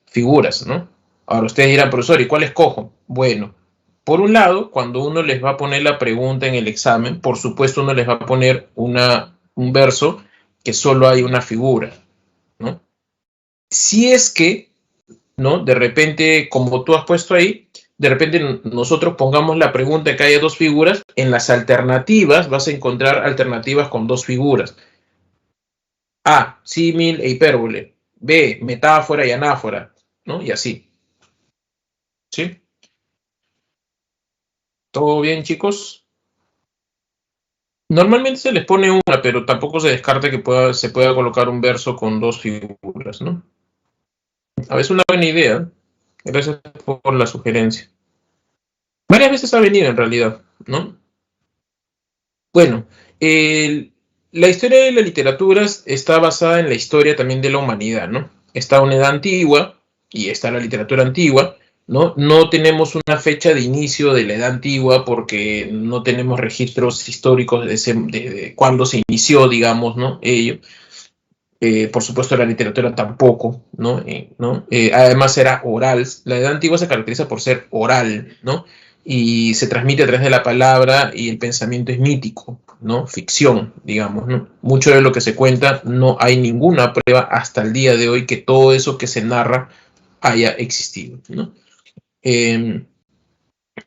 Figuras, ¿no? Ahora ustedes dirán, profesor, ¿y cuál escojo? Bueno, por un lado, cuando uno les va a poner la pregunta en el examen, por supuesto uno les va a poner un verso que solo hay una figura, ¿no? Si es que, ¿no? De repente, como tú has puesto ahí, de repente nosotros pongamos la pregunta que haya dos figuras, en las alternativas vas a encontrar alternativas con dos figuras. A, símil e hipérbole. B, metáfora y anáfora, ¿no? Y así, ¿sí? ¿Todo bien, chicos? Normalmente se les pone una, pero tampoco se descarta que se pueda colocar un verso con dos figuras, ¿no? A veces una buena idea. Gracias por la sugerencia. Varias veces ha venido en realidad, ¿no? Bueno, el- la historia de la literatura está basada en la historia también de la humanidad, ¿no? Está una edad antigua y está la literatura antigua, ¿no? No tenemos una fecha de inicio de la edad antigua porque no tenemos registros históricos de cuándo se inició, digamos, ¿no? Ello. Por supuesto, la literatura tampoco, ¿no? Además era oral. La edad antigua se caracteriza por ser oral, ¿no? Y se transmite a través de la palabra y el pensamiento es mítico, ¿no? Ficción, digamos, ¿no? Mucho de lo que se cuenta, no hay ninguna prueba hasta el día de hoy que todo eso que se narra haya existido, ¿no? Eh,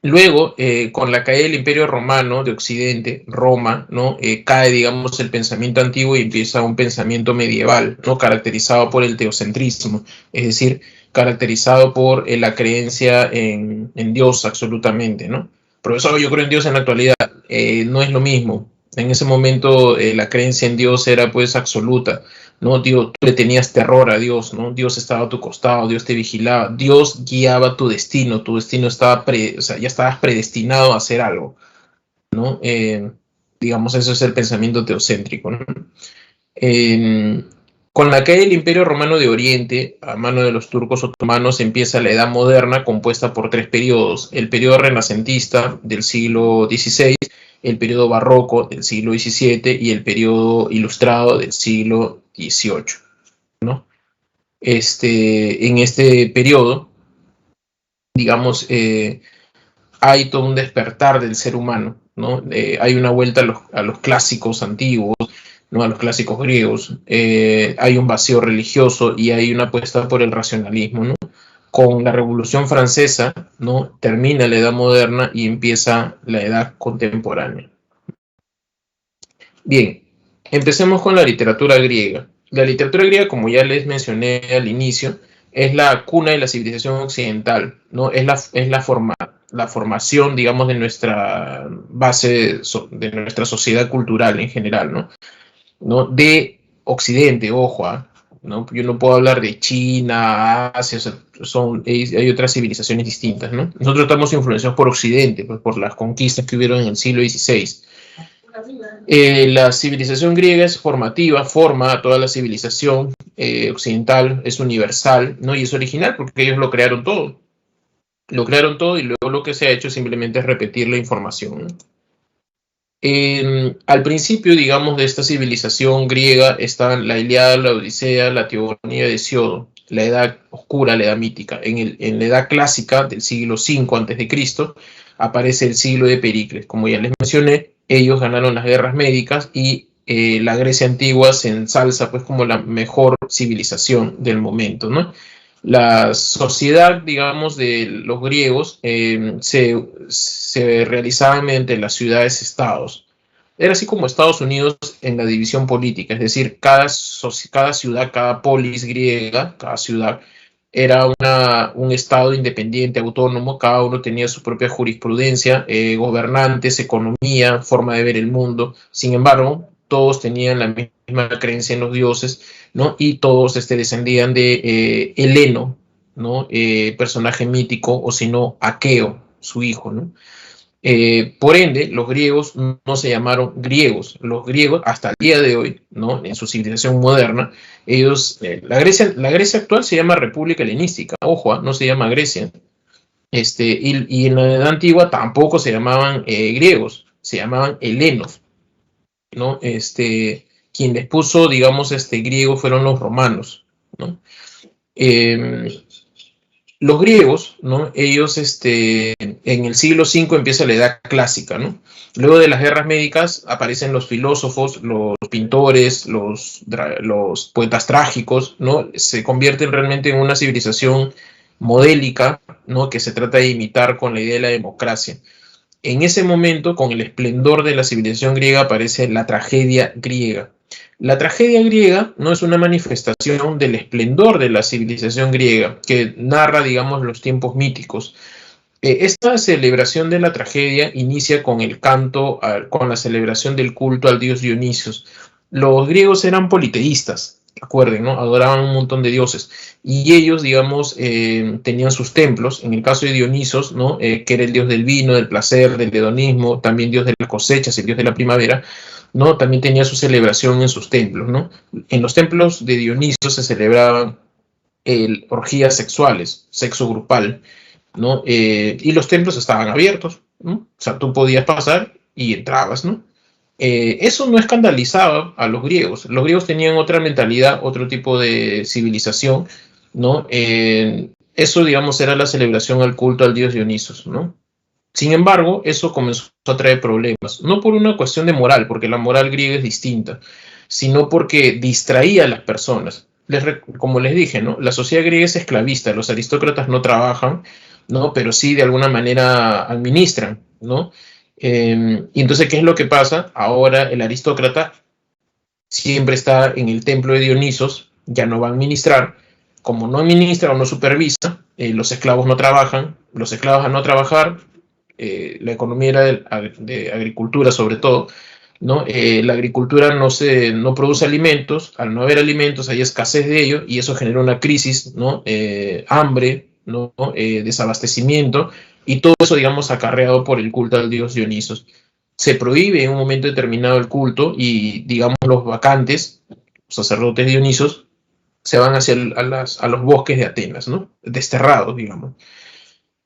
Luego, con la caída del Imperio Romano de Occidente, Roma, ¿no? Cae, digamos, el pensamiento antiguo y empieza un pensamiento medieval, ¿no? Caracterizado por el teocentrismo, es decir, caracterizado por la creencia en Dios absolutamente, ¿no? Profesor, yo creo en Dios en la actualidad, no es lo mismo. En ese momento la creencia en Dios era pues absoluta, ¿no? Dios, tú le tenías terror a Dios, ¿no? Dios estaba a tu costado, Dios te vigilaba, Dios guiaba tu destino estaba, o sea, ya estabas predestinado a hacer algo, ¿no? Digamos, eso es el pensamiento teocéntrico, ¿no? Eh, con la caída del Imperio Romano de Oriente, a mano de los turcos otomanos, empieza la Edad Moderna compuesta por tres periodos. El periodo renacentista del siglo XVI, el periodo barroco del siglo XVII y el periodo ilustrado del siglo XVIII, ¿no? En este periodo, digamos, hay todo un despertar del ser humano, ¿no? Hay una vuelta a los clásicos antiguos, ¿no? A los clásicos griegos, hay un vacío religioso y hay una apuesta por el racionalismo, ¿no? Con la Revolución Francesa, ¿no? Termina la Edad Moderna y empieza la Edad Contemporánea. Bien, empecemos con la literatura griega. La literatura griega, como ya les mencioné al inicio, es la cuna de la civilización occidental, ¿no? La formación, digamos, de nuestra base, de nuestra sociedad cultural en general, ¿no? ¿No? De Occidente, ojo, ¿no? Yo no puedo hablar de China, Asia, o sea, hay otras civilizaciones distintas, ¿no? Nosotros estamos influenciados por Occidente, pues, por las conquistas que hubieron en el siglo XVI. La civilización griega es formativa, forma a toda la civilización occidental, es universal, ¿no? Y es original porque ellos lo crearon todo. Lo crearon todo y luego lo que se ha hecho simplemente es repetir la información, ¿no? Al principio, digamos, de esta civilización griega están la Ilíada, la Odisea, la Teogonía de Hesiodo, la Edad Oscura, la Edad Mítica. En la Edad Clásica del siglo V a.C. aparece el siglo de Pericles. Como ya les mencioné, ellos ganaron las guerras médicas y la Grecia antigua se ensalza pues como la mejor civilización del momento, ¿no? La sociedad, digamos, de los griegos se realizaba mediante las ciudades-estados. Era así como Estados Unidos en la división política, es decir, cada ciudad, cada polis griega, cada ciudad era un estado independiente, autónomo, cada uno tenía su propia jurisprudencia, gobernantes, economía, forma de ver el mundo. Sin embargo, todos tenían la misma creencia en los dioses, ¿no? Y todos descendían de Heleno, ¿no? Personaje mítico, o si no, Aqueo, su hijo, ¿no? Por ende, los griegos no se llamaron griegos. Los griegos, hasta el día de hoy, ¿no? En su civilización moderna, ellos, la Grecia actual se llama República Helenística, ojo, no se llama Grecia. Y en la edad antigua tampoco se llamaban griegos, se llamaban helenos, ¿no? Quien les puso, digamos, griego fueron los romanos, ¿no? Eh, los griegos, ¿no? Ellos, en el siglo V empieza la Edad Clásica, ¿no? Luego de las guerras médicas aparecen los filósofos, los pintores, los poetas trágicos, ¿no? Se convierten realmente en una civilización modélica, ¿no? Que se trata de imitar con la idea de la democracia. En ese momento, con el esplendor de la civilización griega, aparece la tragedia griega. La tragedia griega no es una manifestación del esplendor de la civilización griega, que narra, digamos, los tiempos míticos. Esta celebración de la tragedia inicia con el canto, con la celebración del culto al dios Dionisios. Los griegos eran politeístas, Acuerden, ¿no? Adoraban un montón de dioses. Y ellos, digamos, tenían sus templos. En el caso de Dionisos, ¿no? Que era el dios del vino, del placer, del hedonismo, también dios de las cosechas, el dios de la primavera, ¿no? También tenía su celebración en sus templos, ¿no? En los templos de Dionisos se celebraban orgías sexuales, sexo grupal, ¿no? Y los templos estaban abiertos, ¿no? O sea, tú podías pasar y entrabas, ¿no? Eso no escandalizaba a los griegos. Los griegos tenían otra mentalidad, otro tipo de civilización, ¿no? Eso, digamos, era la celebración al culto al dios Dionisos, ¿no? Sin embargo, eso comenzó a traer problemas, no por una cuestión de moral, porque la moral griega es distinta, sino porque distraía a las personas. Como les dije, ¿no? La sociedad griega es esclavista, los aristócratas no trabajan, ¿no? Pero sí de alguna manera administran, ¿no? Y entonces, ¿qué es lo que pasa? Ahora el aristócrata siempre está en el templo de Dionisos, ya no va a administrar, como no administra o no supervisa, los esclavos no trabajan, los esclavos al no trabajar, la economía era de agricultura sobre todo, ¿no? La agricultura no produce alimentos, al no haber alimentos hay escasez de ellos y eso genera una crisis, ¿no? Hambre, ¿no? Desabastecimiento y todo eso, digamos, acarreado por el culto al dios Dionisos. Se prohíbe en un momento determinado el culto y, digamos, los vacantes, los sacerdotes dionisos, se van a los bosques de Atenas, ¿no? Desterrados, digamos.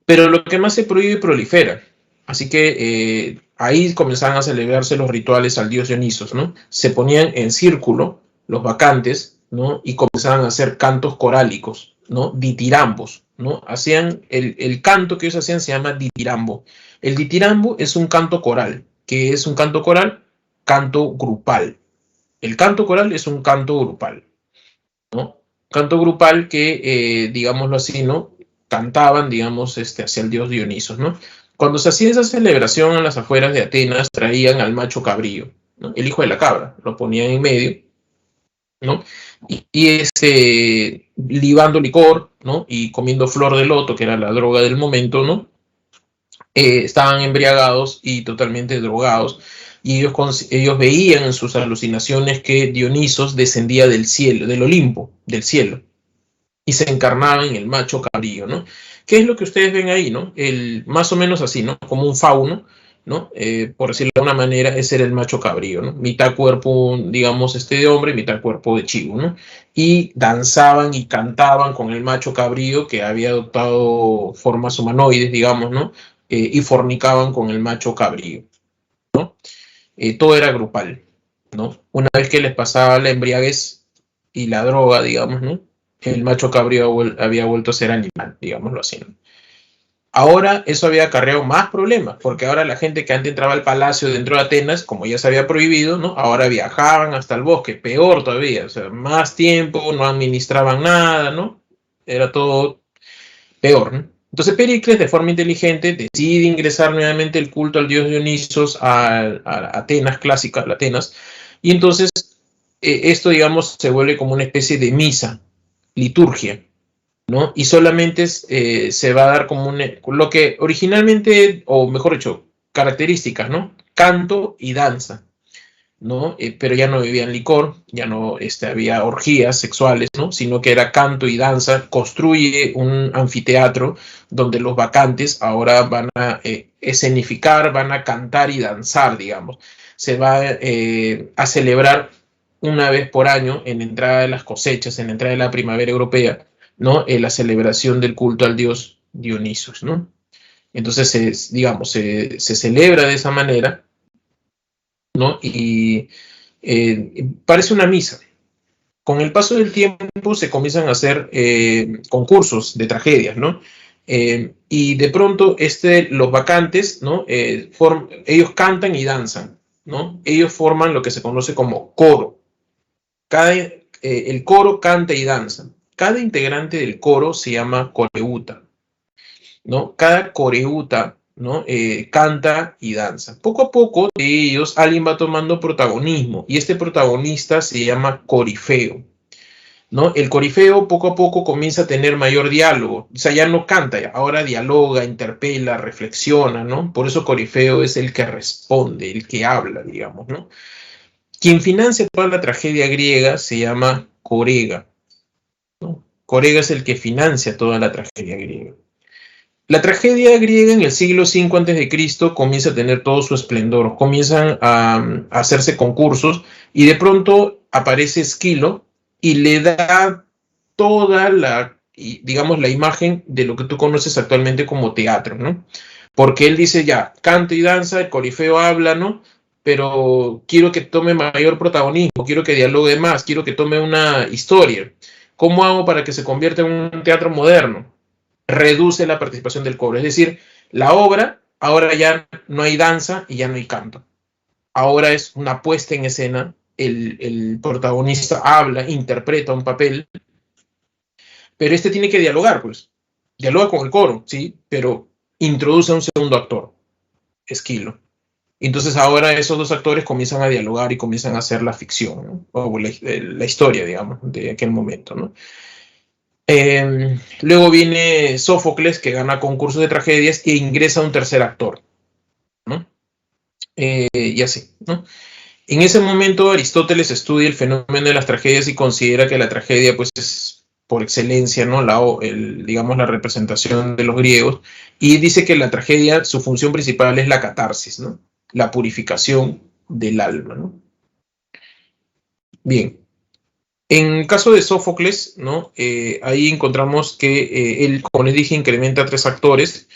Pero lo que más se prohíbe prolifera. Así que ahí comenzaban a celebrarse los rituales al dios Dionisos, ¿no? Se ponían en círculo los vacantes, ¿no? Y comenzaban a hacer cantos corálicos, ¿no? Ditirambos, ¿no? Hacían el canto que ellos hacían se llama ditirambo. El ditirambo es un canto coral. ¿Qué es un canto coral? Canto grupal. El canto coral es un canto grupal, ¿no? Canto grupal que, digámoslo así, ¿no? Cantaban, digamos, hacia el dios Dionisos, ¿no? Cuando se hacía esa celebración en las afueras de Atenas, traían al macho cabrío, ¿no? El hijo de la cabra, lo ponían en medio, ¿no? Libando licor, ¿no? Y comiendo flor de loto, que era la droga del momento, ¿no? Estaban embriagados y totalmente drogados, y ellos veían en sus alucinaciones que Dionisos descendía del cielo, del Olimpo, del cielo, y se encarnaba en el macho cabrío, ¿no? ¿Qué es lo que ustedes ven ahí, no? Más o menos así, ¿no? Como un fauno, ¿no? Por decirlo de alguna manera, ese era el macho cabrío, ¿no? Mitad cuerpo, digamos, de hombre, mitad cuerpo de chivo, ¿no? Y danzaban y cantaban con el macho cabrío que había adoptado formas humanoides, digamos, ¿no? Y fornicaban con el macho cabrío, ¿no? Todo era grupal, ¿no? Una vez que les pasaba la embriaguez y la droga, digamos, ¿no? El macho cabrío había vuelto a ser animal, digámoslo así, ¿no? Ahora eso había acarreado más problemas, porque ahora la gente que antes entraba al palacio dentro de Atenas, como ya se había prohibido, ¿no? Ahora viajaban hasta el bosque, peor todavía, o sea, más tiempo, no administraban nada, ¿no? Era todo peor, ¿no? Entonces Pericles, de forma inteligente, decide ingresar nuevamente el culto al dios Dionisos a Atenas, clásica, a Atenas, y entonces esto, digamos, se vuelve como una especie de misa, liturgia, ¿no? Y solamente se va a dar como lo que originalmente, o mejor dicho, características, ¿no? Canto y danza, ¿no? Pero ya no bebían licor, ya no había orgías sexuales, ¿no? Sino que era canto y danza. Construye un anfiteatro donde los vacantes ahora van a escenificar, van a cantar y danzar, digamos. Se va a celebrar una vez por año, en la entrada de las cosechas, en la entrada de la primavera europea, ¿no? La celebración del culto al dios Dionisos, ¿no? Entonces, digamos, se celebra de esa manera, ¿no? Y parece una misa. Con el paso del tiempo se comienzan a hacer concursos de tragedias, ¿no? Y de pronto los vacantes, ¿no? Ellos cantan y danzan, ¿no? Ellos forman lo que se conoce como coro. El coro canta y danza. Cada integrante del coro se llama coreuta, ¿no? Cada coreuta, ¿no? Canta y danza. Poco a poco de ellos alguien va tomando protagonismo y este protagonista se llama corifeo, ¿no? El corifeo poco a poco comienza a tener mayor diálogo, o sea, ya no canta, ahora dialoga, interpela, reflexiona, ¿no? Por eso corifeo es el que responde, el que habla, digamos, ¿no? Quien financia toda la tragedia griega se llama Corega, ¿no? Corega es el que financia toda la tragedia griega. La tragedia griega en el siglo V a.C. comienza a tener todo su esplendor, comienzan a hacerse concursos y de pronto aparece Esquilo y le da toda la, digamos, la imagen de lo que tú conoces actualmente como teatro, ¿no? Porque él dice ya, canto y danza, el corifeo habla, ¿no? Pero quiero que tome mayor protagonismo, quiero que dialogue más, quiero que tome una historia. ¿Cómo hago para que se convierta en un teatro moderno? Reduce la participación del coro. Es decir, la obra, ahora ya no hay danza y ya no hay canto. Ahora es una puesta en escena, el protagonista habla, interpreta un papel, pero este tiene que dialogar, pues. Dialoga con el coro, ¿sí? Pero introduce a un segundo actor, Esquilo. Entonces ahora esos dos actores comienzan a dialogar y comienzan a hacer la ficción, ¿no? O la historia, digamos, de aquel momento, ¿no? Luego viene Sófocles, que gana concursos de tragedias e ingresa un tercer actor, ¿no? Y así, ¿no? En ese momento Aristóteles estudia el fenómeno de las tragedias y considera que la tragedia, pues, es por excelencia, ¿no? Digamos, la representación de los griegos, y dice que la tragedia, su función principal es la catarsis, ¿no? La purificación del alma, ¿no? Bien. En el caso de Sófocles, ¿no? Ahí encontramos que él, como les dije, incrementa 3 actores,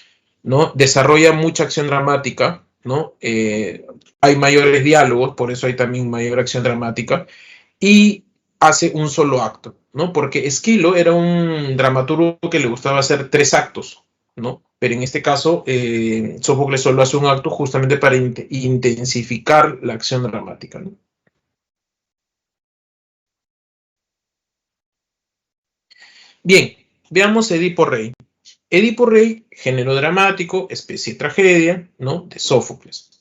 ¿no? Desarrolla mucha acción dramática, ¿no? Hay mayores diálogos, por eso hay también mayor acción dramática, y hace un solo acto, ¿no? Porque Esquilo era un dramaturgo que le gustaba hacer 3 actos, ¿no? Pero en este caso, Sófocles solo hace un acto justamente para intensificar la acción dramática, ¿no? Bien, veamos Edipo Rey. Edipo Rey, género dramático, especie de tragedia, ¿no? De Sófocles.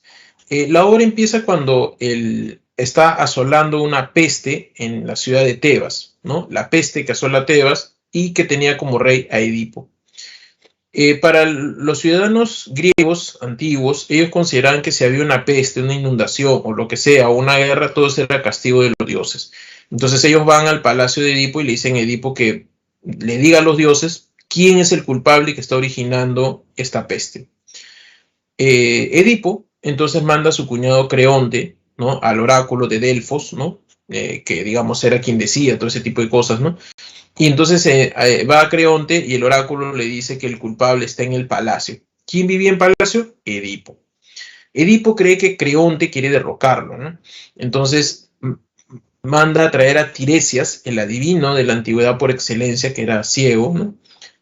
La obra empieza cuando él está asolando una peste en la ciudad de Tebas, ¿no? La peste que asola Tebas y que tenía como rey a Edipo. Para los ciudadanos griegos antiguos, ellos consideraban que si había una peste, una inundación o lo que sea, o una guerra, todo eso era castigo de los dioses. Entonces ellos van al palacio de Edipo y le dicen a Edipo que le diga a los dioses quién es el culpable que está originando esta peste. Edipo entonces manda a su cuñado Creonte, ¿no? Al oráculo de Delfos, ¿no? Que digamos era quien decía todo ese tipo de cosas, ¿no? Y entonces va a Creonte y el oráculo le dice que el culpable está en el palacio. ¿Quién vivía en palacio? Edipo. Edipo cree que Creonte quiere derrocarlo, ¿no? Entonces manda a traer a Tiresias, el adivino de la antigüedad por excelencia, que era ciego, ¿no?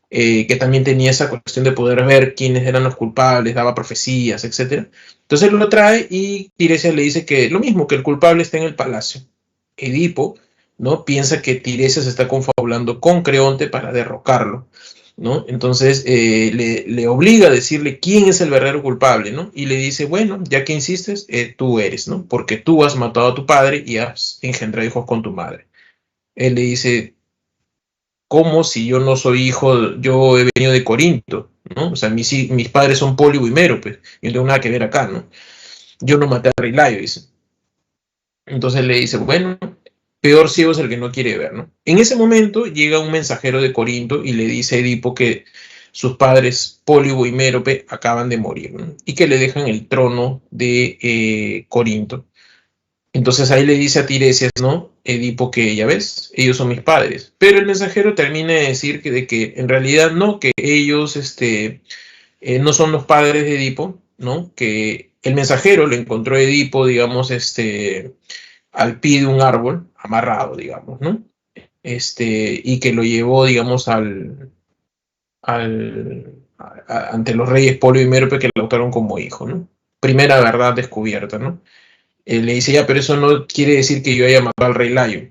Que también tenía esa cuestión de poder ver quiénes eran los culpables, daba profecías, etc. Entonces lo trae y Tiresias le dice que lo mismo, que el culpable está en el palacio. Edipo, ¿no? Piensa que Tiresias está confabulando con Creonte para derrocarlo, ¿no? Entonces le obliga a decirle quién es el verdadero culpable, ¿no? Y le dice, bueno, ya que insistes, tú eres, ¿no? Porque tú has matado a tu padre y has engendrado hijos con tu madre. Él le dice, ¿cómo si yo no soy hijo, yo he venido de Corinto, ¿no? O sea, mis padres son Pólibo y Mérope, yo no tengo nada que ver acá, ¿no? Yo no maté a Rey Layo, dice. Entonces le dice, bueno, peor ciego es el que no quiere ver, ¿no? En ese momento llega un mensajero de Corinto y le dice a Edipo que sus padres Pólibo y Mérope acaban de morir, ¿no? Y que le dejan el trono de Corinto. Entonces ahí le dice a Tiresias, ¿no? Edipo, que ya ves, ellos son mis padres. Pero el mensajero termina de decir de que en realidad no, que ellos no son los padres de Edipo, ¿no? Que el mensajero lo encontró a Edipo, digamos, al pie de un árbol, amarrado, digamos, ¿no? Y que lo llevó, digamos, ante los reyes Polio y Mérope, que lo adoptaron como hijo, ¿no? Primera verdad descubierta, ¿no? Le dice, ya, pero eso no quiere decir que yo haya matado al rey Layo.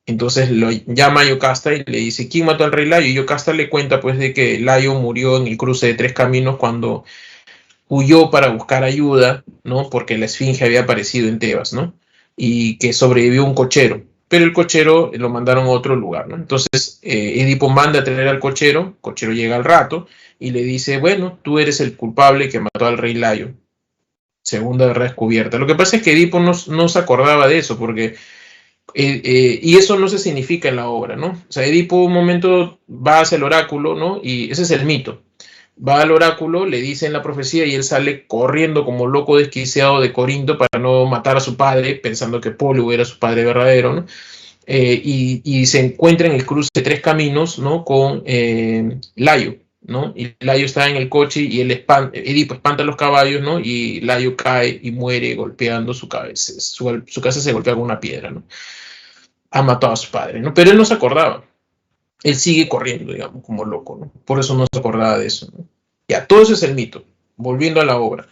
Entonces lo llama a Yocasta y le dice, ¿quién mató al rey Layo? Y Yocasta le cuenta, pues, de que Layo murió en el cruce de 3 caminos cuando huyó para buscar ayuda, ¿no? Porque la esfinge había aparecido en Tebas, ¿no? Y que sobrevivió un cochero, pero el cochero lo mandaron a otro lugar, ¿no? Entonces Edipo manda a traer al cochero, el cochero llega al rato y le dice, bueno, tú eres el culpable que mató al rey Layo. Segunda verdad descubierta. Lo que pasa es que Edipo no se acordaba de eso, porque Y eso no se significa en la obra, ¿no? O sea, Edipo un momento va hacia el oráculo, ¿no? Y ese es el mito. Va al oráculo, le dicen la profecía y él sale corriendo como loco desquiciado de Corinto para no matar a su padre, pensando que Pólubo era su padre verdadero, ¿no? Y se encuentra en el cruce de tres caminos, ¿no? Con Layo, ¿no? Y Layo está en el coche y Edipo espanta a los caballos, ¿no? Y Layo cae y muere golpeando su cabeza. Su cabeza se golpea con una piedra, ¿no? Ha matado a su padre, ¿no? Pero él no se acordaba. Él sigue corriendo, digamos, como loco, ¿no? Por eso no se acordaba de eso, ¿no? Ya, todo eso es el mito. Volviendo a la obra.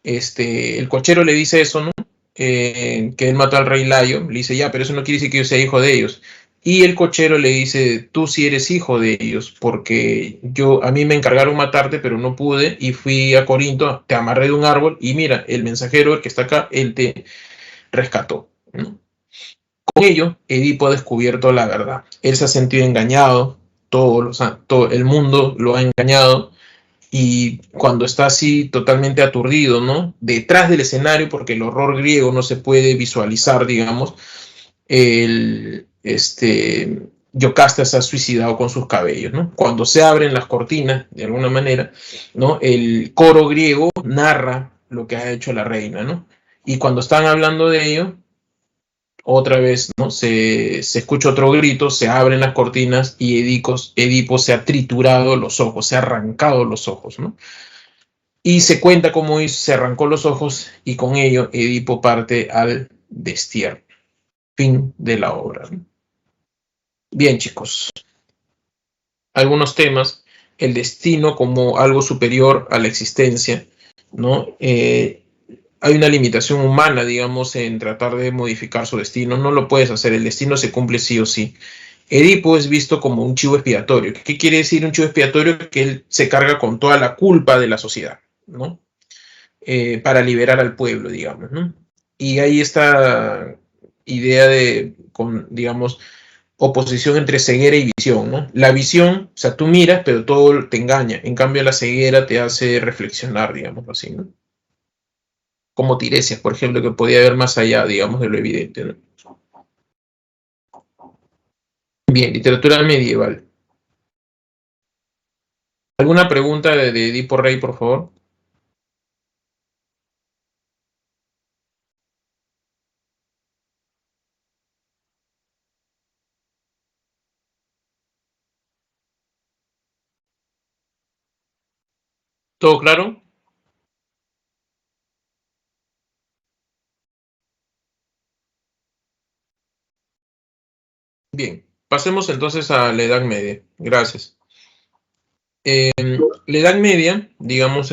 El cochero le dice eso, ¿no? Que él mató al rey Layo. Le dice, ya, pero eso no quiere decir que yo sea hijo de ellos. Y el cochero le dice, tú sí eres hijo de ellos, porque a mí me encargaron matarte, pero no pude, y fui a Corinto, te amarré de un árbol, y mira, el mensajero, el que está acá, él te rescató, ¿no? Con ello, Edipo ha descubierto la verdad. Él se ha sentido engañado, todo el mundo lo ha engañado, y cuando está así totalmente aturdido, ¿no? Detrás del escenario, porque el horror griego no se puede visualizar, digamos, Yocasta se ha suicidado con sus cabellos, ¿no? Cuando se abren las cortinas, de alguna manera, ¿no? El coro griego narra lo que ha hecho la reina, ¿no? Y cuando están hablando de ello, otra vez, ¿no? Se escucha otro grito, se abren las cortinas y Edipo se ha triturado los ojos, se ha arrancado los ojos, ¿no? Y se cuenta cómo se arrancó los ojos y con ello Edipo parte al destierro. Fin de la obra, ¿no? Bien, chicos. Algunos temas. El destino como algo superior a la existencia, ¿no? Hay una limitación humana, digamos, en tratar de modificar su destino. No lo puedes hacer, el destino se cumple sí o sí. Edipo es visto como un chivo expiatorio. ¿Qué quiere decir un chivo expiatorio? Que él se carga con toda la culpa de la sociedad, ¿no? Para liberar al pueblo, digamos, ¿no? Y hay esta idea de, digamos, oposición entre ceguera y visión, ¿no? La visión, o sea, tú miras, pero todo te engaña. En cambio, la ceguera te hace reflexionar, digamos así, ¿no? Como Tiresias, por ejemplo, que podía ver más allá, digamos, de lo evidente, ¿no? Bien, literatura medieval. ¿Alguna pregunta de Edipo Rey, por favor? ¿Todo claro? Bien, pasemos entonces a la Edad Media. Gracias. La Edad Media, digamos,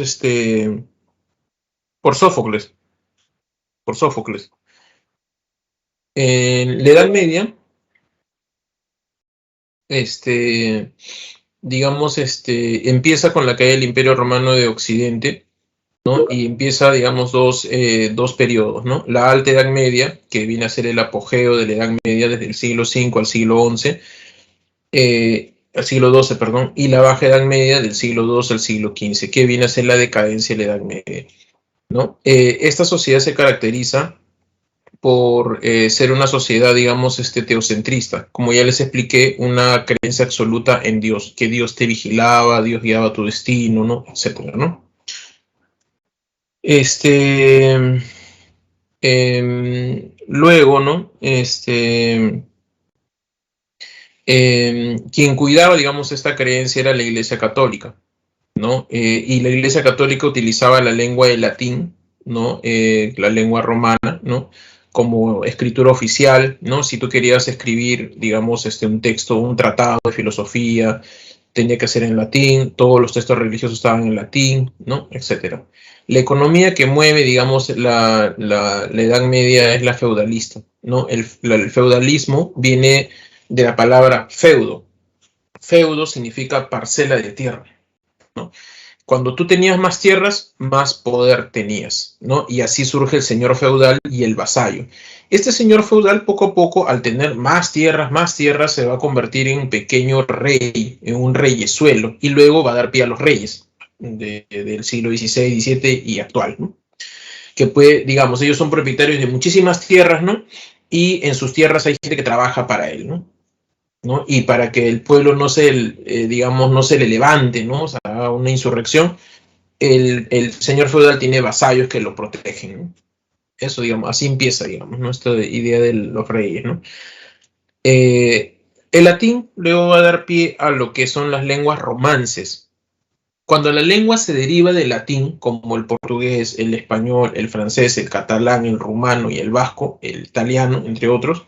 por Sófocles, por Sófocles. En la Edad Media, digamos, empieza con la caída del Imperio Romano de Occidente, ¿no? Y empieza, digamos, dos periodos, ¿no? La Alta Edad Media, que viene a ser el apogeo de la Edad Media desde el siglo V al siglo XI, al siglo XII, perdón, y la Baja Edad Media del siglo II al siglo XV, que viene a ser la decadencia de la Edad Media, ¿no? Esta sociedad se caracteriza por ser una sociedad, digamos, teocentrista. Como ya les expliqué, una creencia absoluta en Dios, que Dios te vigilaba, Dios guiaba tu destino, ¿no? Etcétera, ¿no? Luego, ¿no? Quien cuidaba, digamos, esta creencia era la Iglesia Católica, ¿no? Y la Iglesia Católica utilizaba la lengua del latín, ¿no? La lengua romana, ¿no? Como escritura oficial, ¿no? Si tú querías escribir, digamos, un texto, un tratado de filosofía, tenía que ser en latín, todos los textos religiosos estaban en latín, ¿no? Etcétera. La economía que mueve, digamos, la Edad Media es la feudalista, ¿no? El feudalismo viene de la palabra feudo. Feudo significa parcela de tierra, ¿no? Cuando tú tenías más tierras, más poder tenías, ¿no? Y así surge el señor feudal y el vasallo. Este señor feudal, poco a poco, al tener más tierras, se va a convertir en un pequeño rey, en un reyesuelo, y luego va a dar pie a los reyes del siglo XVI, XVII y actual, ¿no? Que puede, digamos, ellos son propietarios de muchísimas tierras, ¿no? y en sus tierras hay gente que trabaja para él, ¿no? ¿No? Y para que el pueblo no se, digamos, no se le levante, ¿no? O sea, haga una insurrección, el señor feudal tiene vasallos que lo protegen, ¿no? Eso, digamos, así empieza, digamos, ¿no? Esta idea de los reyes, ¿no? El latín luego va a dar pie a lo que son las lenguas romances. Cuando la lengua se deriva del latín, como el portugués, el español, el francés, el catalán, el rumano y el vasco, el italiano, entre otros,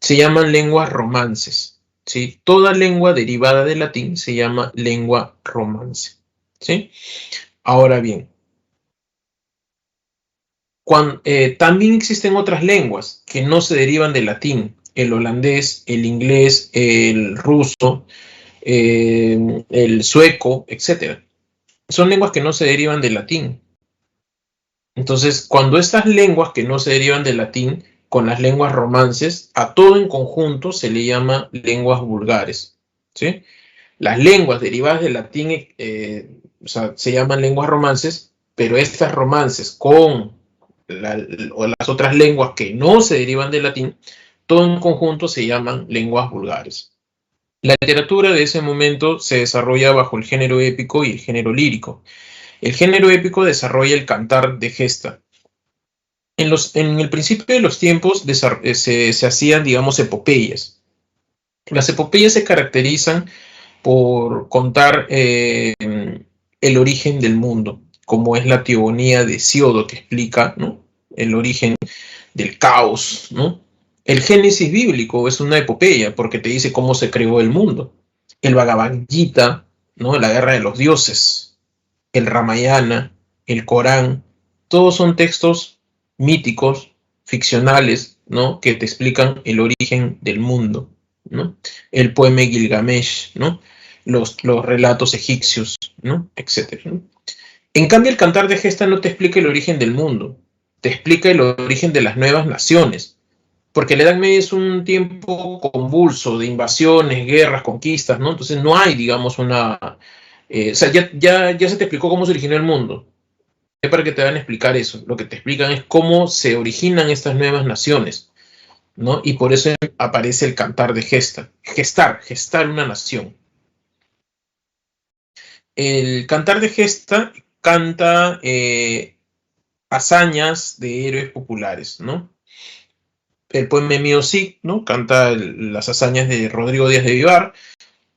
se llaman lenguas romances, ¿sí? Toda lengua derivada del latín se llama lengua romance, ¿sí? Ahora bien, también existen otras lenguas que no se derivan del latín, el holandés, el inglés, el ruso, el sueco, etc. Son lenguas que no se derivan del latín. Entonces, cuando estas lenguas que no se derivan del latín, con las lenguas romances, a todo en conjunto se le llama lenguas vulgares, ¿sí? Las lenguas derivadas del latín, o sea, se llaman lenguas romances, pero estas romances con o las otras lenguas que no se derivan del latín, todo en conjunto se llaman lenguas vulgares. La literatura de ese momento se desarrolla bajo el género épico y el género lírico. El género épico desarrolla el cantar de gesta. En el principio de los tiempos se hacían, digamos, epopeyas. Las epopeyas se caracterizan por contar el origen del mundo, como es la teogonía de Hesíodo, que explica, ¿no?, el origen del caos, ¿no? El Génesis bíblico es una epopeya porque te dice cómo se creó el mundo. El Bhagavad Gita, ¿no?, la guerra de los dioses, el Ramayana, el Corán, todos son textos míticos, ficcionales, ¿no?, que te explican el origen del mundo, ¿no? El poema Gilgamesh, ¿no?, los relatos egipcios, ¿no?, etc., ¿no? En cambio, el cantar de gesta no te explica el origen del mundo, te explica el origen de las nuevas naciones, porque la Edad Media es un tiempo convulso de invasiones, guerras, conquistas, ¿no? Entonces no hay, digamos, una... o sea, ya se te explicó cómo se originó el mundo. Es para que te van a explicar eso. Lo que te explican es cómo se originan estas nuevas naciones, ¿no? Y por eso aparece el cantar de gesta. Gestar una nación. El cantar de gesta canta hazañas de héroes populares, ¿no? El poema Mío Sí, ¿no?, canta las hazañas de Rodrigo Díaz de Vivar,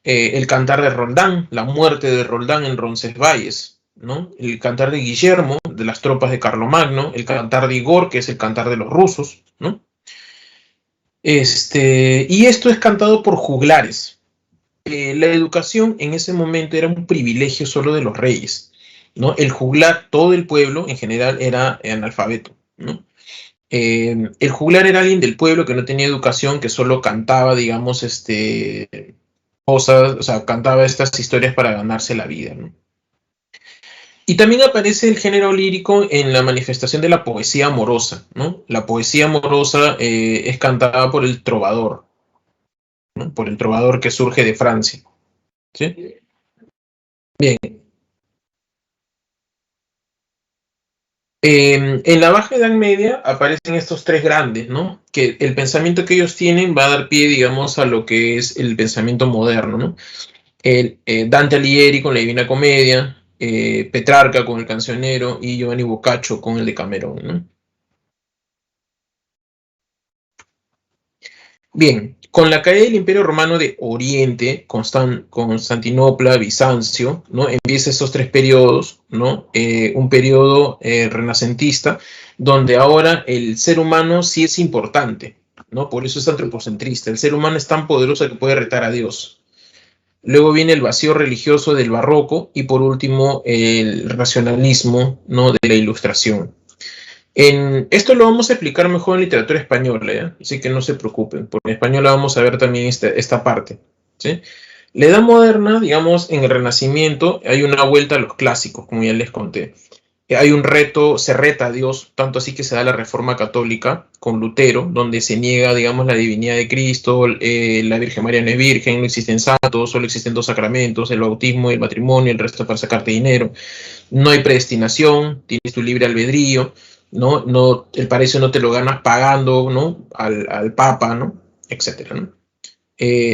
el cantar de Roldán, la muerte de Roldán en Roncesvalles, ¿no?, el cantar de Guillermo, de las tropas de Carlomagno, el cantar de Igor, que es el cantar de los rusos, ¿no? Y esto es cantado por juglares. La educación en ese momento era un privilegio solo de los reyes, ¿no? El juglar, todo el pueblo en general era analfabeto, ¿no? El juglar era alguien del pueblo que no tenía educación, que solo cantaba, digamos, cosas, o sea, cantaba estas historias para ganarse la vida, ¿no? Y también aparece el género lírico en la manifestación de la poesía amorosa, ¿no? La poesía amorosa es cantada por el trovador, ¿no?, por el trovador que surge de Francia, ¿sí? Bien. En la Baja Edad Media aparecen estos tres grandes, ¿no?, que el pensamiento que ellos tienen va a dar pie, digamos, a lo que es el pensamiento moderno, ¿no? Dante Alighieri con la Divina Comedia, Petrarca con el Cancionero y Giovanni Boccaccio con el Decamerón, ¿no? Bien, con la caída del Imperio Romano de Oriente, Constantinopla, Bizancio, ¿no?, empieza estos tres periodos, ¿no? Un periodo renacentista, donde ahora el ser humano sí es importante, ¿no? Por eso es antropocentrista. El ser humano es tan poderoso que puede retar a Dios. Luego viene el vacío religioso del barroco y por último el racionalismo, ¿no?, de la Ilustración. Esto lo vamos a explicar mejor en literatura española, ¿ya? Así que no se preocupen, porque en español vamos a ver también esta parte, ¿sí? La Edad Moderna, digamos, en el Renacimiento hay una vuelta a los clásicos, como ya les conté. Hay un reto, se reta a Dios, tanto así que se da la Reforma Católica con Lutero, donde se niega, digamos, la divinidad de Cristo, la Virgen María no es virgen, no existen santos, solo existen dos sacramentos, el bautismo y el matrimonio, el resto para sacarte dinero. No hay predestinación, tienes tu libre albedrío. ¿no? El paraíso no te lo ganas pagando, ¿no? Al Papa, ¿no? Etcétera, ¿no?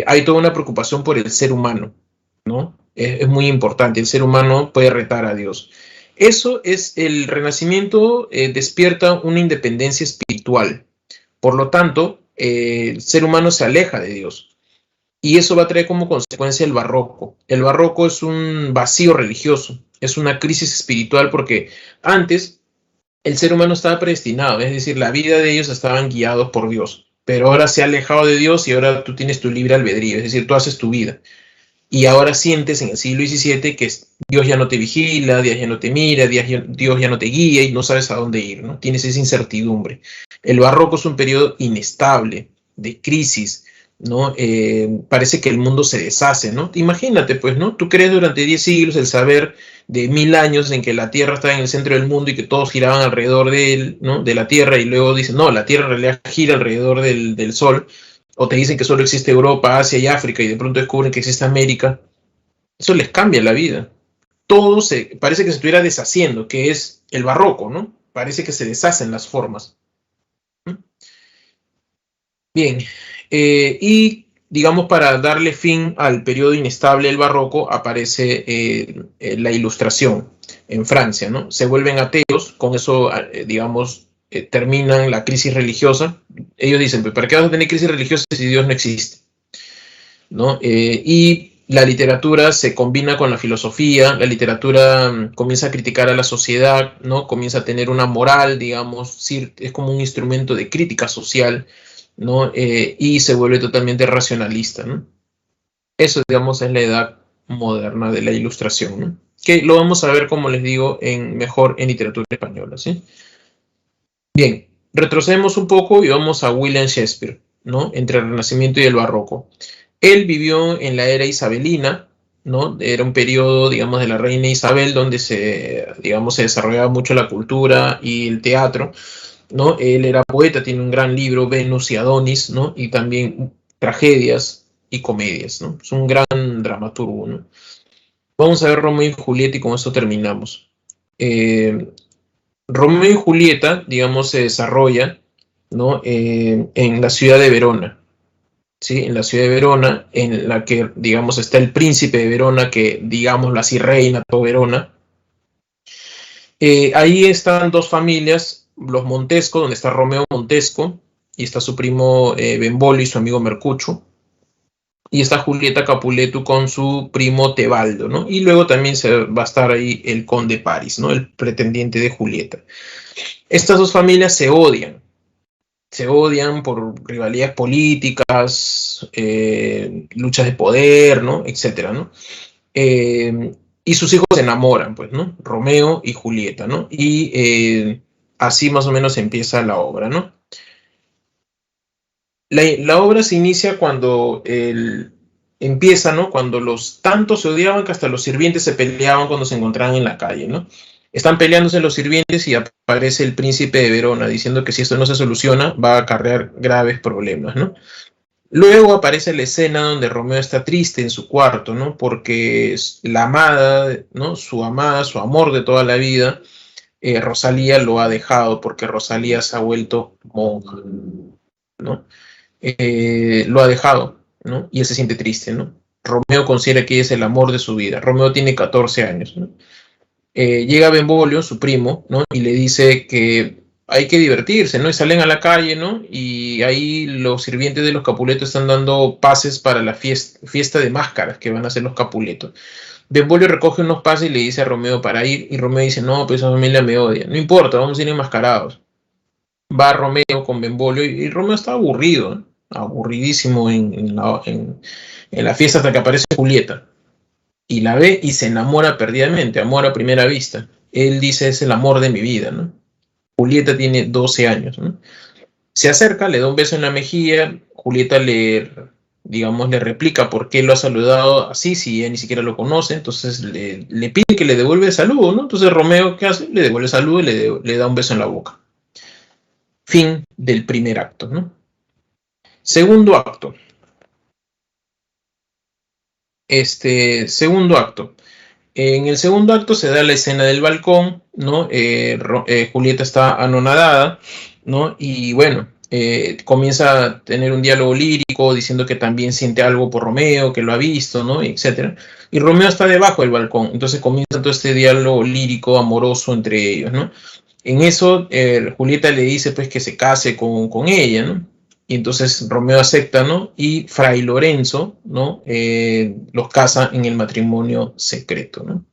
Hay toda una preocupación por el ser humano, ¿no? Es muy importante, el ser humano puede retar a Dios. Eso es, el renacimiento despierta una independencia espiritual. Por lo tanto, el ser humano se aleja de Dios. Y eso va a traer como consecuencia el barroco. El barroco es un vacío religioso, es una crisis espiritual porque antes el ser humano estaba predestinado, es decir, la vida de ellos estaban guiados por Dios, pero ahora se ha alejado de Dios y ahora tú tienes tu libre albedrío, es decir, tú haces tu vida. Y ahora sientes en el siglo XVII que Dios ya no te vigila, Dios ya no te mira, Dios ya no te guía y no sabes a dónde ir, ¿no? Tienes esa incertidumbre. El barroco es un periodo inestable, de crisis, ¿no? Parece que el mundo se deshace, ¿no? Imagínate, pues, ¿no? Tú crees durante 10 siglos el saber de 1000 años en que la Tierra estaba en el centro del mundo y que todos giraban alrededor de él, ¿no? De la Tierra, y luego dicen, no, la Tierra en realidad gira alrededor del Sol, o te dicen que solo existe Europa, Asia y África, y de pronto descubren que existe América. Eso les cambia la vida. Todo parece que se estuviera deshaciendo, que es el barroco, ¿no? Parece que se deshacen las formas. Bien, y digamos para darle fin al periodo inestable del barroco aparece la Ilustración en Francia, ¿no? Se vuelven ateos, con eso, digamos, terminan la crisis religiosa. Ellos dicen, ¿para qué vas a tener crisis religiosa si Dios no existe? ¿No? Y la literatura se combina con la filosofía, la literatura comienza a criticar a la sociedad, ¿no? Comienza a tener una moral, digamos, es como un instrumento de crítica social, ¿no? Y se vuelve totalmente racionalista, ¿no? Eso, digamos, es la edad moderna de la Ilustración, ¿no? Que lo vamos a ver, como les digo, mejor en literatura española, ¿sí? Bien, retrocedemos un poco y vamos a William Shakespeare, ¿no? Entre el Renacimiento y el Barroco. Él vivió en la era isabelina, ¿no? Era un periodo, digamos, de la reina Isabel donde digamos, se desarrollaba mucho la cultura y el teatro, ¿no? Él era poeta, tiene un gran libro, Venus y Adonis, ¿no? Y también tragedias y comedias, ¿no? Es un gran dramaturgo, ¿no? Vamos a ver Romeo y Julieta y con esto terminamos. Romeo y Julieta, digamos, se desarrolla, ¿no? En la ciudad de Verona, ¿sí? En la ciudad de Verona, en la que, digamos, está el príncipe de Verona, que, digámoslo así, reina todo Verona. Ahí están dos familias, los Montesco, donde está Romeo Montesco, y está su primo Benvolio y su amigo Mercucho, y está Julieta Capuleto con su primo Tebaldo, ¿no? Y luego también va a estar ahí el conde Paris, ¿no? El pretendiente de Julieta. Estas dos familias se odian por rivalidades políticas, luchas de poder, ¿no? Etcétera, ¿no? Y sus hijos se enamoran, pues, ¿no? Romeo y Julieta, ¿no? Y así más o menos empieza la obra, ¿no? La obra se inicia cuando empieza, ¿no? Cuando los tantos se odiaban que hasta los sirvientes se peleaban cuando se encontraban en la calle, ¿no? Están peleándose los sirvientes y aparece el príncipe de Verona diciendo que si esto no se soluciona va a acarrear graves problemas, ¿no? Luego aparece la escena donde Romeo está triste en su cuarto, ¿no? Porque la amada, ¿no? Su amada, su amor de toda la vida, Rosalía lo ha dejado porque Rosalía se ha vuelto monja, ¿no? Lo ha dejado, ¿no? Y él se siente triste, ¿no? Romeo considera que es el amor de su vida. Romeo tiene 14 años, ¿no? Llega Benvolio, su primo, ¿no? Y le dice que hay que divertirse, ¿no? Y salen a la calle, ¿no? Y ahí los sirvientes de los Capuletos están dando pases para la fiesta de máscaras que van a hacer los Capuletos. Benvolio recoge unos pases y le dice a Romeo para ir, y Romeo dice, no, pues esa familia me odia. No importa, vamos a ir enmascarados. Va Romeo con Benvolio y Romeo está aburrido, ¿no? Aburridísimo en la fiesta hasta que aparece Julieta y la ve y se enamora perdidamente, amor a primera vista. Él dice, es el amor de mi vida, ¿no? Julieta tiene 12 años, ¿no? Se acerca, le da un beso en la mejilla, Julieta digamos, le replica por qué lo ha saludado así, si ella ni siquiera lo conoce, entonces le pide que le devuelva el saludo, ¿no? Entonces Romeo, ¿qué hace? Le devuelve el saludo y le da un beso en la boca. Fin del primer acto, ¿no? Segundo acto. Segundo acto. En el segundo acto se da la escena del balcón, ¿no? Julieta está anonadada, ¿no? Y bueno, comienza a tener un diálogo lírico diciendo que también siente algo por Romeo, que lo ha visto, ¿no? Etcétera. Y Romeo está debajo del balcón, entonces comienza todo este diálogo lírico, amoroso entre ellos, ¿no? En eso, Julieta le dice pues que se case con ella, ¿no? Y entonces Romeo acepta, ¿no? Y Fray Lorenzo, ¿no? Los casa en el matrimonio secreto, ¿no?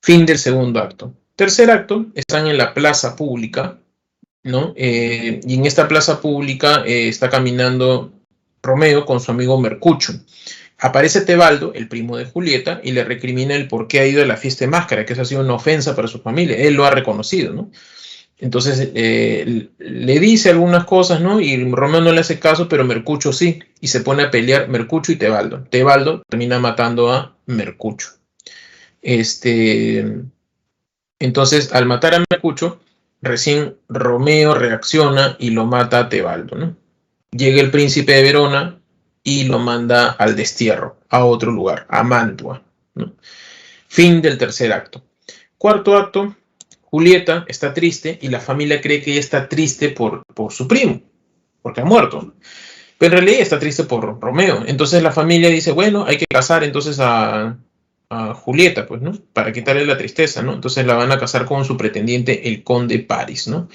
Fin del segundo acto. Tercer acto, están en la plaza pública, ¿no? Y en esta plaza pública está caminando Romeo con su amigo Mercucho. Aparece Tebaldo, el primo de Julieta, y le recrimina el por qué ha ido a la fiesta de máscara, que eso ha sido una ofensa para su familia. Él lo ha reconocido, ¿no? Entonces le dice algunas cosas, ¿no? Y Romeo no le hace caso, pero Mercucho sí. Y se pone a pelear Mercucho y Tebaldo. Tebaldo termina matando a Mercucho. Este, entonces, al matar a Mercucho, recién Romeo reacciona y lo mata a Tebaldo, ¿no? Llega el príncipe de Verona y lo manda al destierro, a otro lugar, a Mantua, ¿no? Fin del tercer acto. Cuarto acto, Julieta está triste y la familia cree que ella está triste por su primo, porque ha muerto. Pero en realidad está triste por Romeo. Entonces la familia dice, bueno, hay que casar entonces a Julieta, pues, ¿no? Para quitarle la tristeza, ¿no? Entonces la van a casar con su pretendiente, el conde Paris, ¿no?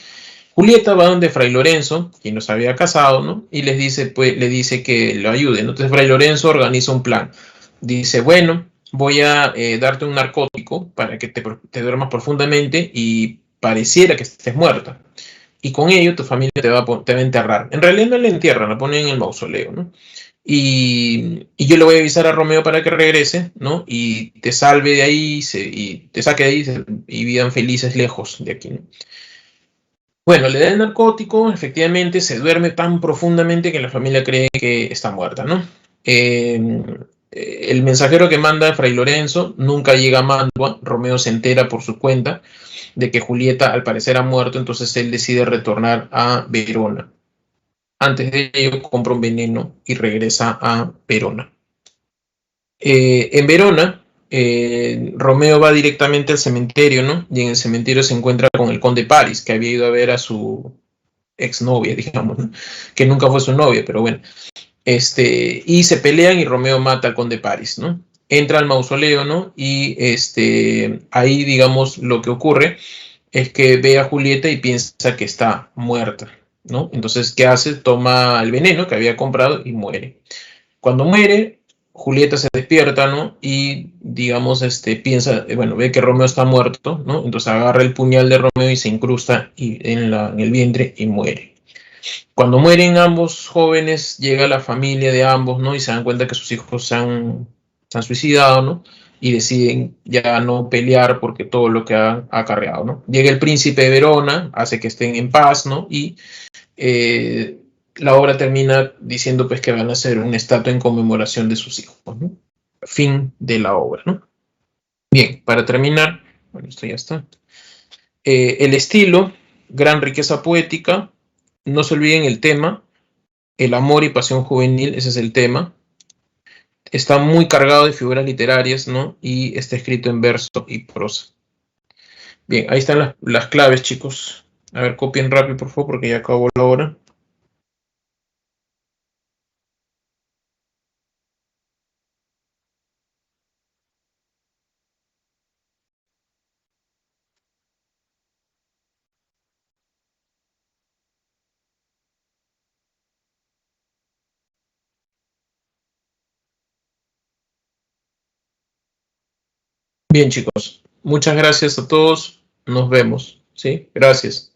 Julieta va donde Fray Lorenzo, quien los había casado, ¿no? Y les dice, pues, le dice que lo ayuden, ¿no? Entonces Fray Lorenzo organiza un plan. Dice, bueno, voy a darte un narcótico para que te duermas profundamente y pareciera que estés muerta. Y con ello tu familia te va a enterrar. En realidad no la entierran, la ponen en el mausoleo, ¿no? Y yo le voy a avisar a Romeo para que regrese, ¿no? Y te salve de ahí y te saque de ahí y vivan felices lejos de aquí, ¿no? Bueno, le da el narcótico, efectivamente, se duerme tan profundamente que la familia cree que está muerta, ¿no? Eh, el mensajero que manda Fray Lorenzo nunca llega a Mantua, Romeo se entera por su cuenta de que Julieta al parecer ha muerto, entonces él decide retornar a Verona. Antes de ello compra un veneno y regresa a Verona. En Verona, Romeo va directamente al cementerio, ¿no? Y en el cementerio se encuentra con el conde Paris, que había ido a ver a su exnovia, digamos, ¿no? Que nunca fue su novia, pero bueno. Y se pelean y Romeo mata al conde Paris, ¿no? Entra al mausoleo, ¿no? Y ahí, digamos, lo que ocurre es que ve a Julieta y piensa que está muerta, ¿no? Entonces, ¿qué hace? Toma el veneno que había comprado y muere. Cuando muere, Julieta se despierta, ¿no? Y, digamos, piensa, bueno, ve que Romeo está muerto, ¿no? Entonces agarra el puñal de Romeo y se incrusta en el vientre y muere. Cuando mueren ambos jóvenes, llega la familia de ambos, ¿no? Y se dan cuenta que sus hijos se han suicidado, ¿no? Y deciden ya no pelear porque todo lo que han acarreado, ¿no? Llega el príncipe de Verona, hace que estén en paz, ¿no? Y eh, la obra termina diciendo pues que van a hacer una estatua en conmemoración de sus hijos, ¿no? Fin de la obra, ¿no? Bien, para terminar, bueno, esto ya está. El estilo, gran riqueza poética, no se olviden el tema, el amor y pasión juvenil, ese es el tema. Está muy cargado de figuras literarias, ¿no? Y está escrito en verso y prosa. Bien, ahí están las claves, chicos. A ver, copien rápido, por favor, porque ya acabó la hora. Bien, chicos. Muchas gracias a todos. Nos vemos. ¿Sí? Gracias.